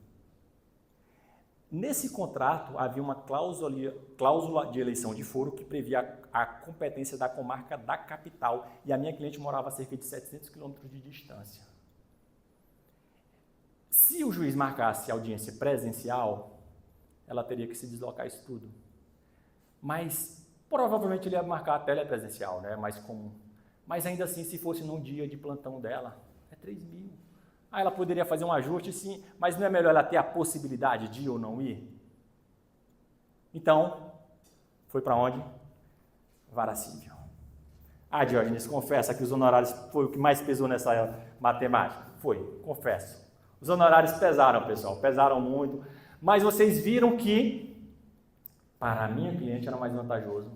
Nesse contrato, havia uma cláusula de eleição de foro que previa a competência da comarca da capital, e a minha cliente morava a cerca de 700 quilômetros de distância. Se o juiz marcasse a audiência presencial, ela teria que se deslocar isso tudo. Mas provavelmente ele ia marcar a telepresencial, né? Mais comum. Mas ainda assim, se fosse num dia de plantão dela, é 3 mil. Ela poderia fazer um ajuste, sim, mas não é melhor ela ter a possibilidade de ir ou não ir? Então, foi para onde? Vara civil. Diógenes, confessa que os honorários foi o que mais pesou nessa matemática? Foi, confesso. Os honorários pesaram, pessoal, pesaram muito, mas vocês viram que, para a minha cliente, era mais vantajoso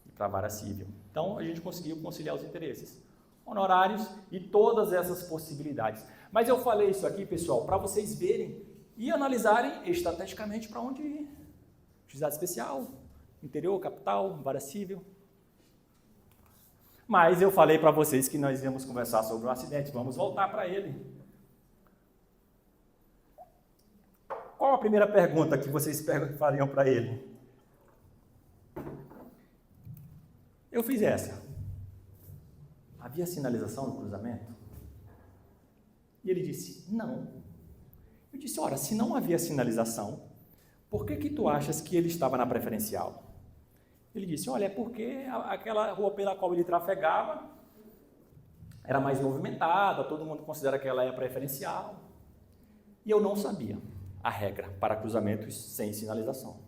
ir para a vara civil. Então, a gente conseguiu conciliar os interesses, honorários e todas essas possibilidades. Mas eu falei isso aqui, pessoal, para vocês verem e analisarem estrategicamente para onde ir. Juizado especial, interior, capital, vara civil. Mas eu falei para vocês que nós íamos conversar sobre um acidente, vamos voltar para ele. Qual a primeira pergunta que vocês fariam para ele? Eu fiz essa. Havia sinalização no cruzamento? E ele disse, não. Eu disse, ora, se não havia sinalização, por que tu achas que ele estava na preferencial? Ele disse, olha, é porque aquela rua pela qual ele trafegava era mais movimentada, todo mundo considera que ela é preferencial. E eu não sabia a regra para cruzamentos sem sinalização.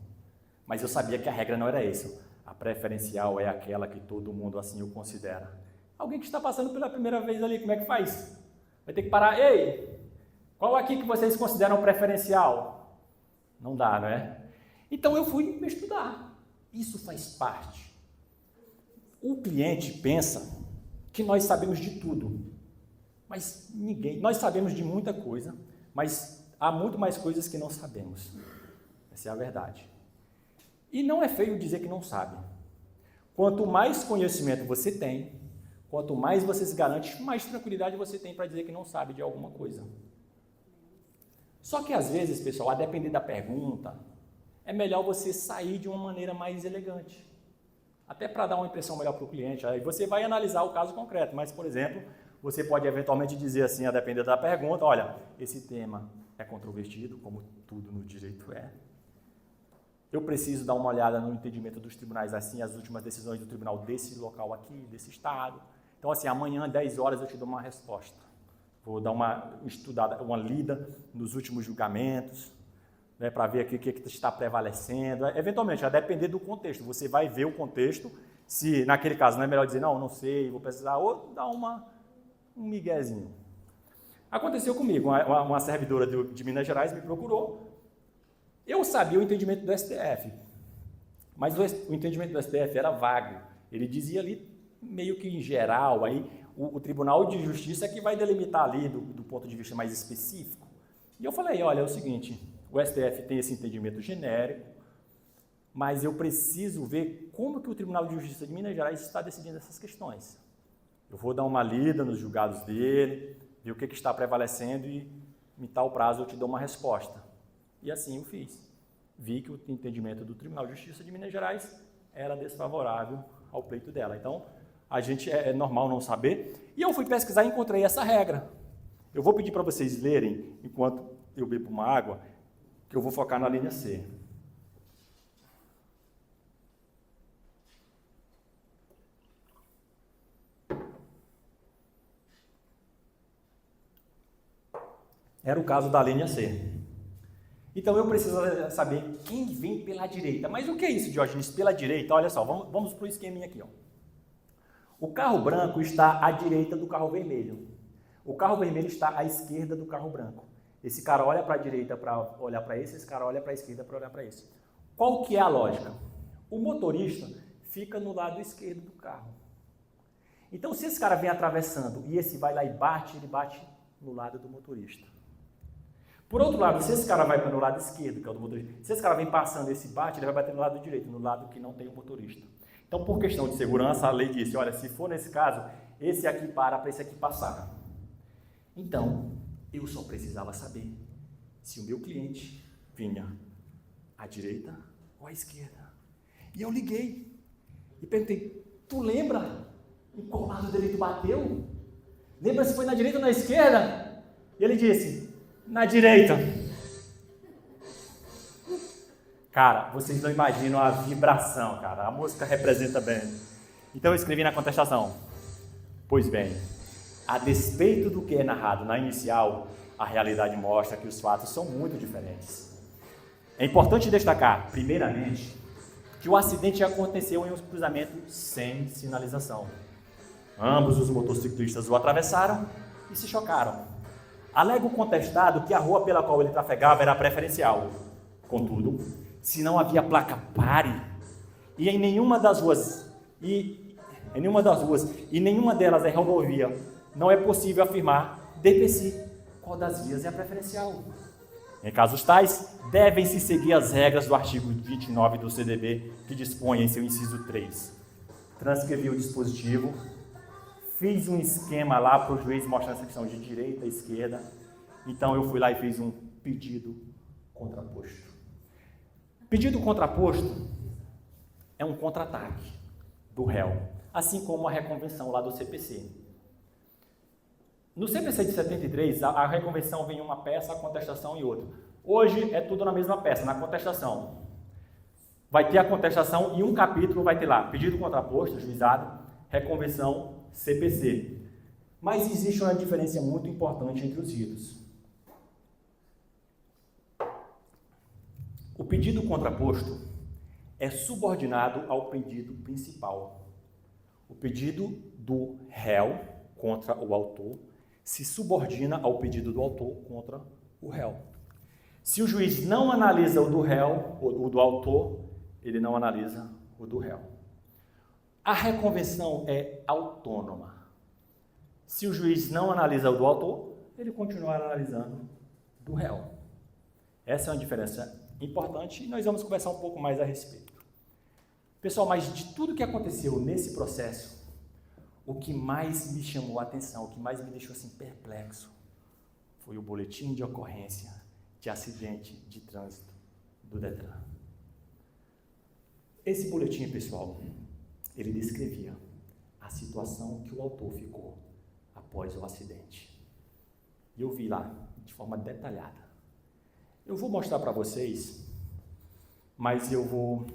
Mas eu sabia que a regra não era essa. A preferencial é aquela que todo mundo assim o considera. Alguém que está passando pela primeira vez ali, como é que faz? Vai ter que parar, ei, qual aqui que vocês consideram preferencial? Não dá, não é? Então eu fui me estudar. Isso faz parte. O cliente pensa que nós sabemos de tudo, mas nós sabemos de muita coisa, mas há muito mais coisas que não sabemos. Essa é a verdade. E não é feio dizer que não sabe. Quanto mais conhecimento você tem, quanto mais você se garante, mais tranquilidade você tem para dizer que não sabe de alguma coisa. Só que às vezes, pessoal, a depender da pergunta, é melhor você sair de uma maneira mais elegante. Até para dar uma impressão melhor para o cliente. Aí você vai analisar o caso concreto, mas, por exemplo, você pode eventualmente dizer assim, a depender da pergunta, olha, esse tema é controvertido, como tudo no direito é. Eu preciso dar uma olhada no entendimento dos tribunais, assim, as últimas decisões do tribunal desse local aqui, desse estado. Então, assim, amanhã, 10 horas, eu te dou uma resposta. Vou dar uma estudada, uma lida nos últimos julgamentos, né, para ver aqui o que está prevalecendo. Eventualmente, a depender do contexto. Você vai ver o contexto, se naquele caso não é melhor dizer, não sei, vou precisar, ou dar um miguezinho. Aconteceu comigo, uma servidora de Minas Gerais me procurou. Eu sabia o entendimento do STF, mas o entendimento do STF era vago. Ele dizia ali, meio que em geral, aí o Tribunal de Justiça é que vai delimitar ali do ponto de vista mais específico. E eu falei, olha, é o seguinte, o STF tem esse entendimento genérico, mas eu preciso ver como que o Tribunal de Justiça de Minas Gerais está decidindo essas questões. Eu vou dar uma lida nos julgados dele, ver o que está prevalecendo e, em tal prazo, eu te dou uma resposta. E assim eu fiz. Vi que o entendimento do Tribunal de Justiça de Minas Gerais era desfavorável ao pleito dela. Então, a gente é normal não saber. E eu fui pesquisar e encontrei essa regra. Eu vou pedir para vocês lerem, enquanto eu bebo uma água, que eu vou focar na linha C. Era o caso da linha C. Então eu preciso saber quem vem pela direita. Mas o que é isso, Diógenes? Pela direita, olha só, vamos para o esqueminha aqui. Ó. O carro branco está à direita do carro vermelho. O carro vermelho está à esquerda do carro branco. Esse cara olha para a direita para olhar para esse cara olha para a esquerda para olhar para esse. Qual que é a lógica? O motorista fica no lado esquerdo do carro. Então, se esse cara vem atravessando e esse vai lá e bate, ele bate no lado do motorista. Por outro lado, se esse cara vai para o lado esquerdo, que é o do motorista, se esse cara vem passando esse bate, ele vai bater no lado direito, no lado que não tem o motorista. Então, por questão de segurança, a lei disse, olha, se for nesse caso, esse aqui para esse aqui passar. Então, eu só precisava saber se o meu cliente vinha à direita ou à esquerda. E eu liguei e perguntei, tu lembra em qual lado dele tu bateu? Lembra se foi na direita ou na esquerda? E ele disse, na direita. Cara, vocês não imaginam a vibração, cara. A música representa bem. Então eu escrevi na contestação. Pois bem, a despeito do que é narrado na inicial, a realidade mostra que os fatos são muito diferentes. É importante destacar, primeiramente, que o acidente aconteceu em um cruzamento sem sinalização. Ambos os motociclistas o atravessaram e se chocaram. Alega o contestado que a rua pela qual ele trafegava era preferencial. Contudo, se não havia placa pare e nenhuma delas é rodovia, não é possível afirmar de si qual das vias é a preferencial. Em casos tais, devem-se seguir as regras do artigo 29 do CDB, que dispõe em seu inciso 3. Transcrevi o dispositivo, fiz um esquema lá para o juiz mostrar essa questão de direita e esquerda. Então eu fui lá e fiz um pedido contraposto. Pedido contraposto é um contra-ataque do réu, assim como a reconvenção lá do CPC. No CPC de 73, a reconvenção vem em uma peça, a contestação em outra. Hoje é tudo na mesma peça, na contestação. Vai ter a contestação e um capítulo vai ter lá pedido contraposto, juizado, reconvenção, CPC. Mas existe uma diferença muito importante entre os ritos. O pedido contraposto é subordinado ao pedido principal. O pedido do réu contra o autor se subordina ao pedido do autor contra o réu. Se o juiz não analisa o do réu, ou o do autor, ele não analisa o do réu. A reconvenção é autônoma. Se o juiz não analisa o do autor, ele continua analisando do réu. Essa é uma diferença importante e nós vamos conversar um pouco mais a respeito. Pessoal, mas de tudo que aconteceu nesse processo, o que mais me chamou a atenção, o que mais me deixou assim perplexo, foi o boletim de ocorrência de acidente de trânsito do Detran. Esse boletim, pessoal, ele descrevia a situação que o autor ficou após o acidente. E eu vi lá, de forma detalhada. Eu vou mostrar para vocês, mas eu vou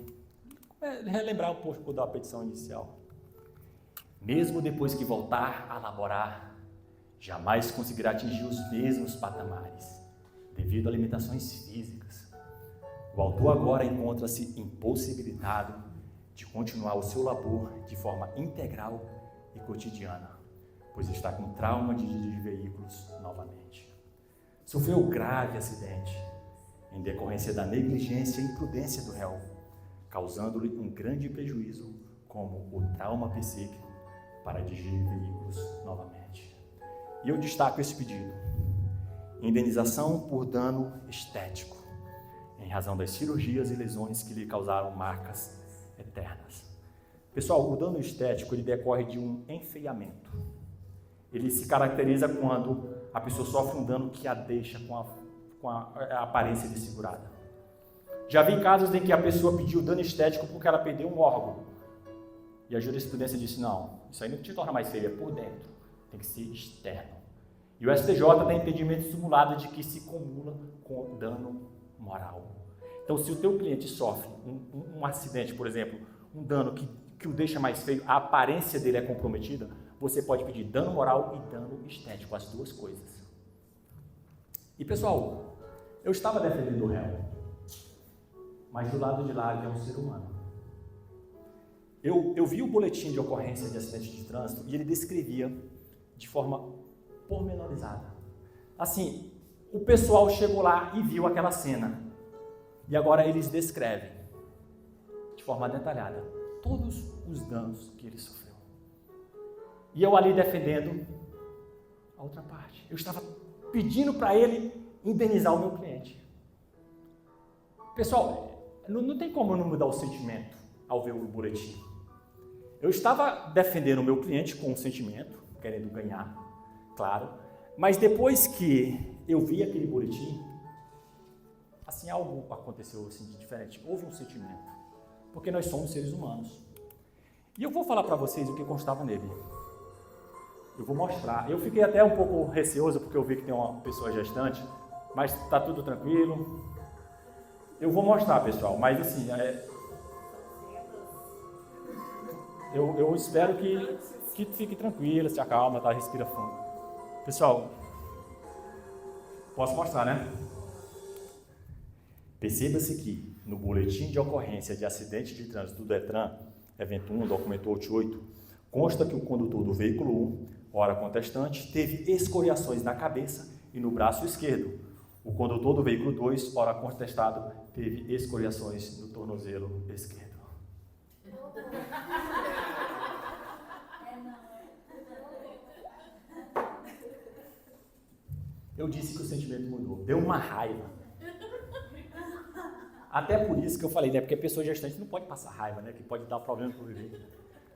relembrar um pouco da petição inicial. Mesmo depois que voltar a laborar, jamais conseguirá atingir os mesmos patamares, devido a limitações físicas. O autor agora encontra-se impossibilitado de continuar o seu labor de forma integral e cotidiana, pois está com trauma de dirigir veículos novamente. Sofreu grave acidente, em decorrência da negligência e imprudência do réu, causando-lhe um grande prejuízo, como o trauma psíquico para dirigir veículos novamente. E eu destaco esse pedido: indenização por dano estético, em razão das cirurgias e lesões que lhe causaram marcas eternas. Pessoal, o dano estético ele decorre de um enfeiamento. Ele se caracteriza quando a pessoa sofre um dano que a deixa com a aparência desfigurada. Já vi casos em que a pessoa pediu dano estético porque ela perdeu um órgão. E a jurisprudência disse: não, isso aí não te torna mais feia, é por dentro, tem que ser externo. E o STJ tem entendimento simulado de que se comula com dano moral. Então, se o teu cliente sofre um acidente, por exemplo, um dano que o deixa mais feio, a aparência dele é comprometida, você pode pedir dano moral e dano estético, as duas coisas. E pessoal, eu estava defendendo o réu, mas do lado de lá havia um ser humano. Eu vi o boletim de ocorrência de acidente de trânsito e ele descrevia de forma pormenorizada. Assim, o pessoal chegou lá e viu aquela cena. E agora eles descrevem de forma detalhada todos os danos que ele sofreu. E eu ali defendendo a outra parte. Eu estava pedindo para ele indenizar o meu cliente. Pessoal, não tem como eu não mudar o sentimento ao ver o boletim. Eu estava defendendo o meu cliente com um sentimento, querendo ganhar, claro. Mas depois que eu vi aquele boletim, assim, algo aconteceu assim, de diferente. Houve um sentimento, porque nós somos seres humanos. E eu vou falar para vocês o que constava nele. Eu vou mostrar. Eu fiquei até um pouco receoso, porque eu vi que tem uma pessoa gestante, mas está tudo tranquilo. Eu vou mostrar, pessoal, mas assim, eu espero que fique tranquilo, se acalma, tá? Respira fundo. Pessoal, posso mostrar, né? Perceba-se que, no boletim de ocorrência de acidente de trânsito do Detran, evento 1, documento 88, consta que o condutor do veículo 1, ora contestante, teve escoriações na cabeça e no braço esquerdo. O condutor do veículo 2, ora contestado, teve escoriações no tornozelo esquerdo. Eu disse que o sentimento mudou, deu uma raiva. Até por isso que eu falei, né? Porque a pessoa gestante não pode passar raiva, né? Que pode dar problema para o bebê.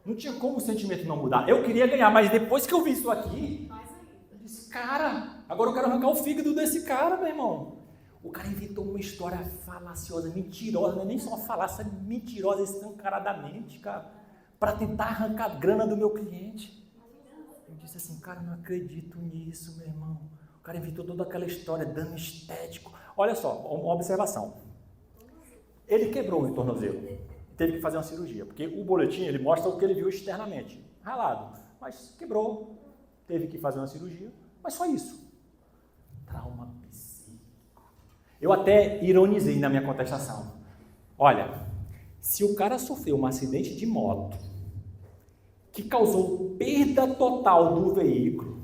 Não tinha como o sentimento não mudar. Eu queria ganhar, mas depois que eu vi isso aqui, eu disse, cara, agora eu quero arrancar o fígado desse cara, meu irmão. O cara inventou uma história falaciosa, mentirosa, não é nem só uma falácia, mentirosa, escancaradamente, cara, para tentar arrancar a grana do meu cliente. Eu disse assim, cara, não acredito nisso, meu irmão. O cara inventou toda aquela história, dano estético. Olha só, uma observação. Ele quebrou o tornozelo, teve que fazer uma cirurgia, porque o boletim ele mostra o que ele viu externamente, ralado, mas quebrou, teve que fazer uma cirurgia, mas só isso. Trauma psíquico. Eu até ironizei na minha contestação. Olha, se o cara sofreu um acidente de moto que causou perda total do veículo,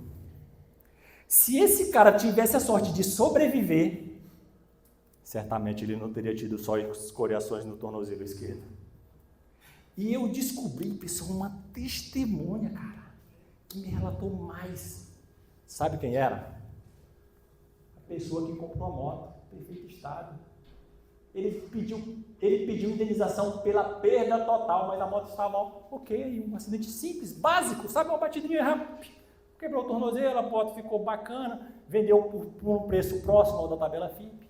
se esse cara tivesse a sorte de sobreviver, certamente ele não teria tido só escoriações no tornozelo esquerdo. E eu descobri, pessoal, uma testemunha, cara, que me relatou mais. Sabe quem era? A pessoa que comprou a moto, perfeito estado. Ele pediu indenização pela perda total, mas a moto estava ok, um acidente simples, básico, sabe, uma batidinha rápida, quebrou o tornozelo, a moto ficou bacana, vendeu por um preço próximo ao da tabela FIP.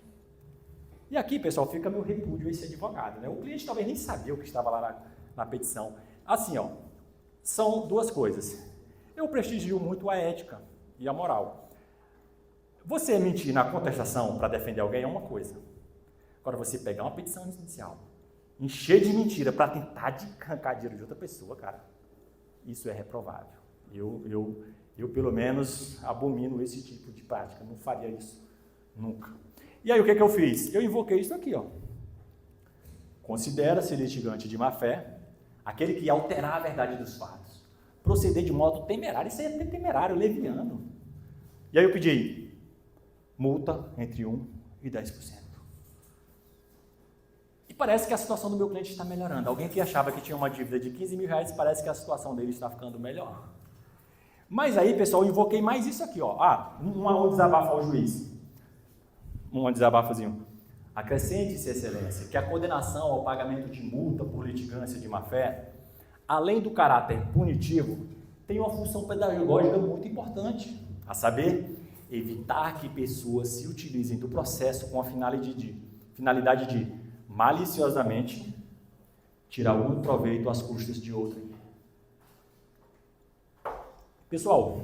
E aqui, pessoal, fica meu repúdio a esse advogado, né? O cliente talvez nem sabia o que estava lá na petição. Assim, ó, são duas coisas. Eu prestigio muito a ética e a moral. Você mentir na contestação para defender alguém é uma coisa. Agora, você pegar uma petição inicial, encher de mentira para tentar arrancar dinheiro de outra pessoa, cara, isso é reprovável. Eu, pelo menos, abomino esse tipo de prática. Não faria isso nunca. E aí, o que eu fiz? Eu invoquei isso aqui, ó. Considera-se litigante de má-fé aquele que alterar a verdade dos fatos, proceder de modo temerário, isso aí é temerário, leviano. E aí eu pedi multa entre 1% e 10%. E parece que a situação do meu cliente está melhorando. Alguém que achava que tinha uma dívida de 15 mil reais, parece que a situação dele está ficando melhor. Mas aí, pessoal, eu invoquei mais isso aqui, ó. Um desabafo ao juiz. Um desabafozinho. Acrescente-se, excelência, que a condenação ao pagamento de multa por litigância de má-fé, além do caráter punitivo, tem uma função pedagógica muito importante, a saber, evitar que pessoas se utilizem do processo com a finalidade de maliciosamente tirar algum proveito às custas de outrem. Pessoal,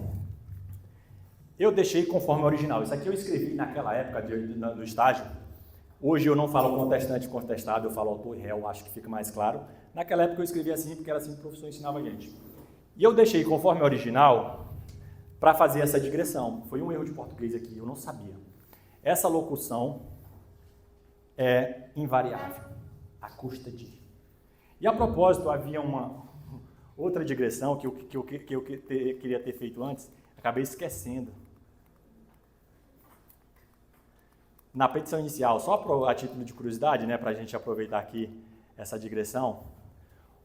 eu deixei conforme o original. Isso aqui eu escrevi naquela época do estágio. Hoje eu não falo contestante e contestado, eu falo autor e réu, acho que fica mais claro. Naquela época eu escrevi assim, porque era assim que o professor ensinava a gente. E eu deixei conforme o original para fazer essa digressão. Foi um erro de português aqui, eu não sabia. Essa locução é invariável, à custa de. E a propósito, havia uma outra digressão que eu queria ter feito antes, acabei esquecendo. Na petição inicial, só a título de curiosidade, né, para a gente aproveitar aqui essa digressão,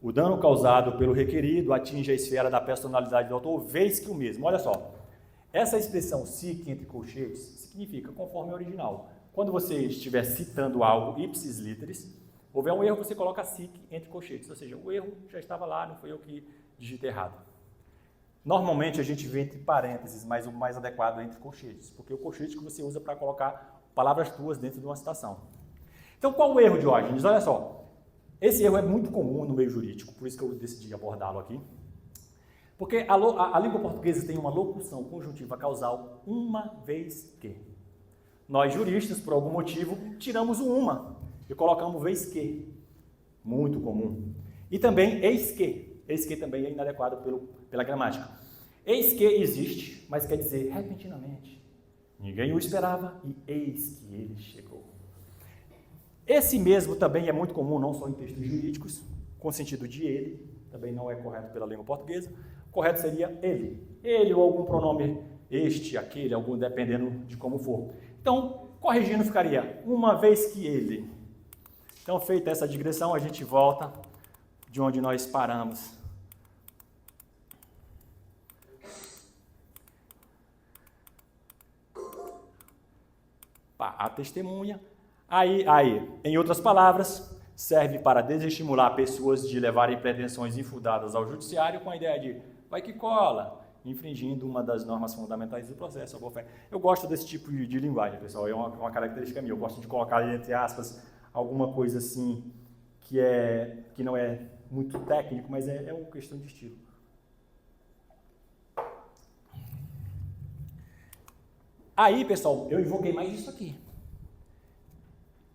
o dano causado pelo requerido atinge a esfera da personalidade do autor, vez que o mesmo. Olha só, essa expressão sic entre colchetes significa conforme o original. Quando você estiver citando algo ipsis literis, houver um erro, você coloca sic entre colchetes, ou seja, o erro já estava lá, não foi eu que digitei errado. Normalmente a gente vê entre parênteses, mas o mais adequado é entre colchetes, porque o colchete que você usa para colocar palavras tuas dentro de uma citação. Então, qual o erro, Diógenes? Olha só, esse erro é muito comum no meio jurídico, por isso que eu decidi abordá-lo aqui. Porque a língua portuguesa tem uma locução conjuntiva causal uma vez que. Nós, juristas, por algum motivo, tiramos o uma e colocamos vez que. Muito comum. E também eis que. Eis que também é inadequado pela gramática. Eis que existe, mas quer dizer repentinamente. Ninguém o esperava e eis que ele chegou. Esse mesmo também é muito comum, não só em textos jurídicos, com sentido de ele, também não é correto pela língua portuguesa. O correto seria ele. Ele ou algum pronome este, aquele, algum, dependendo de como for. Então, corrigindo ficaria uma vez que ele. Então, feita essa digressão, a gente volta de onde nós paramos. A testemunha, aí, em outras palavras, serve para desestimular pessoas de levarem pretensões infundadas ao judiciário com a ideia de vai que cola, infringindo uma das normas fundamentais do processo. Eu gosto desse tipo de linguagem, pessoal, é uma característica minha, eu gosto de colocar entre aspas alguma coisa assim que não é muito técnico, mas é uma questão de estilo. Aí, pessoal, eu invoquei mais isso aqui.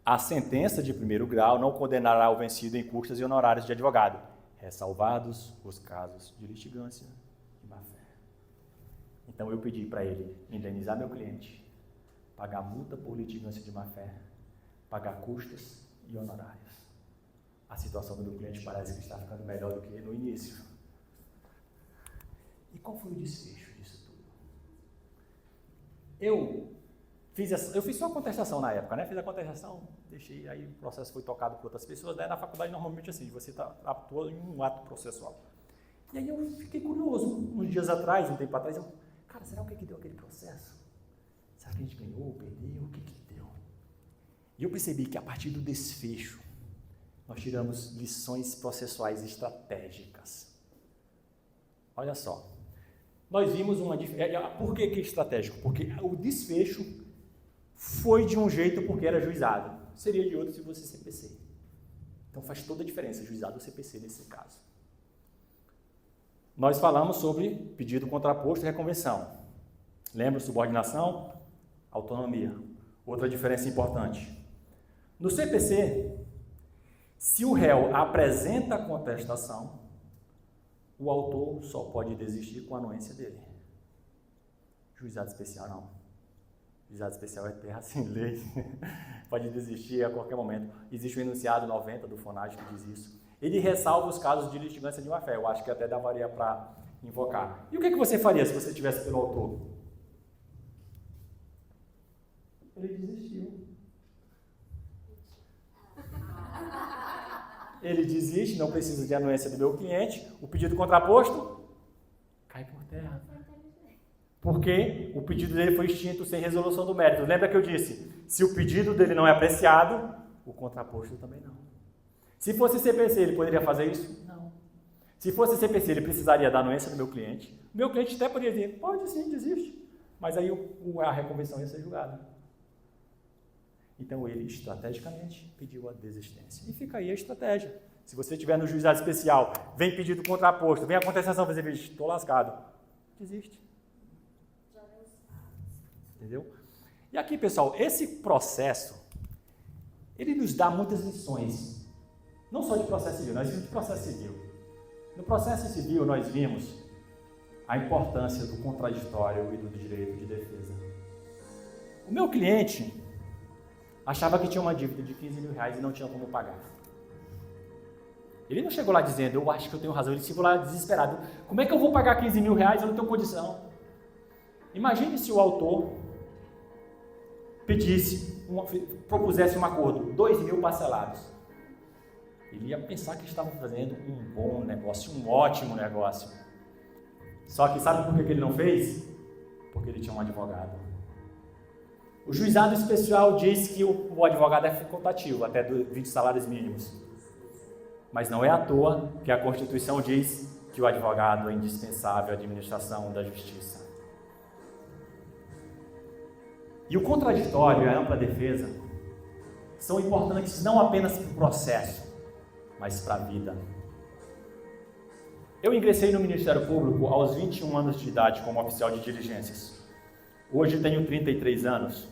A sentença de primeiro grau não condenará o vencido em custas e honorários de advogado, ressalvados os casos de litigância e má-fé. Então, eu pedi para ele indenizar meu cliente, pagar multa por litigância de má-fé, pagar custas e honorários. A situação do meu cliente parece que está ficando melhor do que no início. E qual foi o desfecho disso tudo? Eu fiz só a contestação na época, né? Fiz a contestação, deixei, aí o processo foi tocado por outras pessoas, daí na faculdade normalmente assim, você atua em um ato processual. E aí eu fiquei curioso, uns dias atrás, um tempo atrás, cara, será o que deu aquele processo? Será que a gente ganhou, perdeu, o que deu? E eu percebi que a partir do desfecho, nós tiramos lições processuais estratégicas. Olha só, nós vimos uma diferença. Por que é estratégico? Porque o desfecho foi de um jeito porque era juizado. Seria de outro se fosse CPC. Então faz toda a diferença, juizado ou CPC nesse caso. Nós falamos sobre pedido contraposto e reconvenção. Lembra? Subordinação, autonomia. Outra diferença importante. No CPC, se o réu apresenta a contestação, o autor só pode desistir com a anuência dele. Juizado especial não. Juizado especial é terra sem lei. Pode desistir a qualquer momento. Existe o enunciado 90 do FONAGE que diz isso. Ele ressalva os casos de litigância de má-fé. Eu acho que até daria para invocar. E o que você faria se você estivesse pelo autor? Ele desistiu. Ele desiste, não precisa de anuência do meu cliente. O pedido contraposto cai por terra. Porque o pedido dele foi extinto sem resolução do mérito. Lembra que eu disse, se o pedido dele não é apreciado, o contraposto também não. Se fosse CPC, ele poderia fazer isso? Não. Se fosse CPC, ele precisaria da anuência do meu cliente. O meu cliente até poderia dizer, pode sim, desiste. Mas aí a reconvenção ia ser julgada. Então ele, estrategicamente, pediu a desistência. E fica aí a estratégia. Se você estiver no juizado especial, vem pedido contraposto, vem a contestação, você diz, estou lascado. Desiste. Entendeu? E aqui, pessoal, esse processo, ele nos dá muitas lições. Não só de processo civil, nós vimos de processo civil. No processo civil, nós vimos a importância do contraditório e do direito de defesa. O meu cliente achava que tinha uma dívida de 15 mil reais e não tinha como pagar. Ele não chegou lá dizendo, eu acho que eu tenho razão. Ele chegou lá desesperado. Como é que eu vou pagar 15 mil reais? Eu não tenho condição. Imagine se o autor propusesse um acordo, 2 mil parcelados. Ele ia pensar que estava fazendo um bom negócio, um ótimo negócio. Só que sabe por que ele não fez? Porque ele tinha um advogado. O juizado especial diz que o advogado é facultativo, até 20 salários mínimos. Mas não é à toa que a Constituição diz que o advogado é indispensável à administração da justiça. E o contraditório e a ampla defesa são importantes não apenas para o processo, mas para a vida. Eu ingressei no Ministério Público aos 21 anos de idade como oficial de diligências. Hoje tenho 33 anos.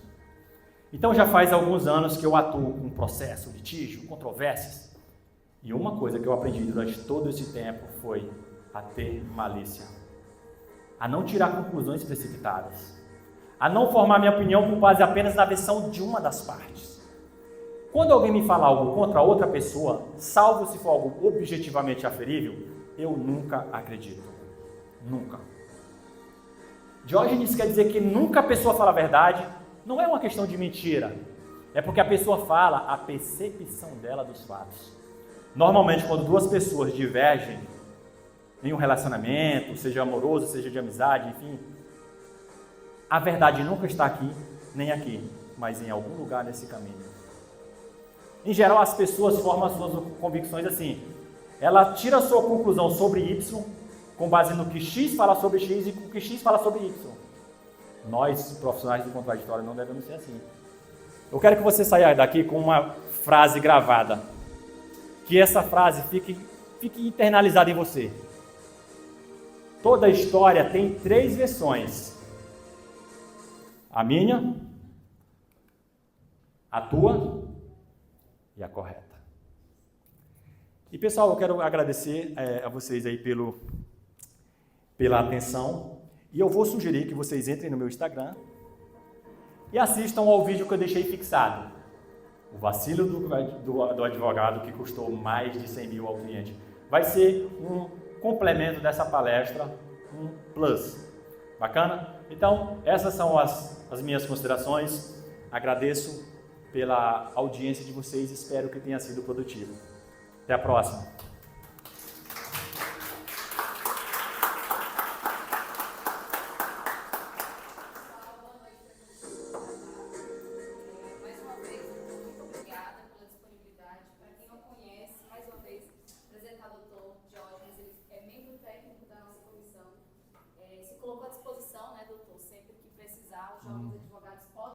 Então já faz alguns anos que eu atuo com processo, litígio, controvérsias. E uma coisa que eu aprendi durante todo esse tempo foi a ter malícia. A não tirar conclusões precipitadas. A não formar minha opinião com base apenas na versão de uma das partes. Quando alguém me fala algo contra outra pessoa, salvo se for algo objetivamente aferível, eu nunca acredito. Nunca. Diógenes quer dizer que nunca a pessoa fala a verdade, não é uma questão de mentira. É porque a pessoa fala a percepção dela dos fatos. Normalmente, quando duas pessoas divergem em um relacionamento, seja amoroso, seja de amizade, enfim, a verdade nunca está aqui, nem aqui, mas em algum lugar nesse caminho. Em geral, as pessoas formam as suas convicções assim. Ela tira a sua conclusão sobre Y com base no que X fala sobre X e no que X fala sobre Y. Nós, profissionais do contraditório, não devemos ser assim. Eu quero que você saia daqui com uma frase gravada. Que essa frase fique internalizada em você. Toda história tem 3 versões. A minha, a tua e a correta. E pessoal, eu quero agradecer a vocês aí pela atenção. E eu vou sugerir que vocês entrem no meu Instagram e assistam ao vídeo que eu deixei fixado. O vacilo do advogado que custou mais de 100 mil ao cliente. Vai ser um complemento dessa palestra, um plus. Bacana? Então, essas são as minhas considerações. Agradeço pela audiência de vocês e espero que tenha sido produtivo. Até a próxima. alfabetizar os jovens advogados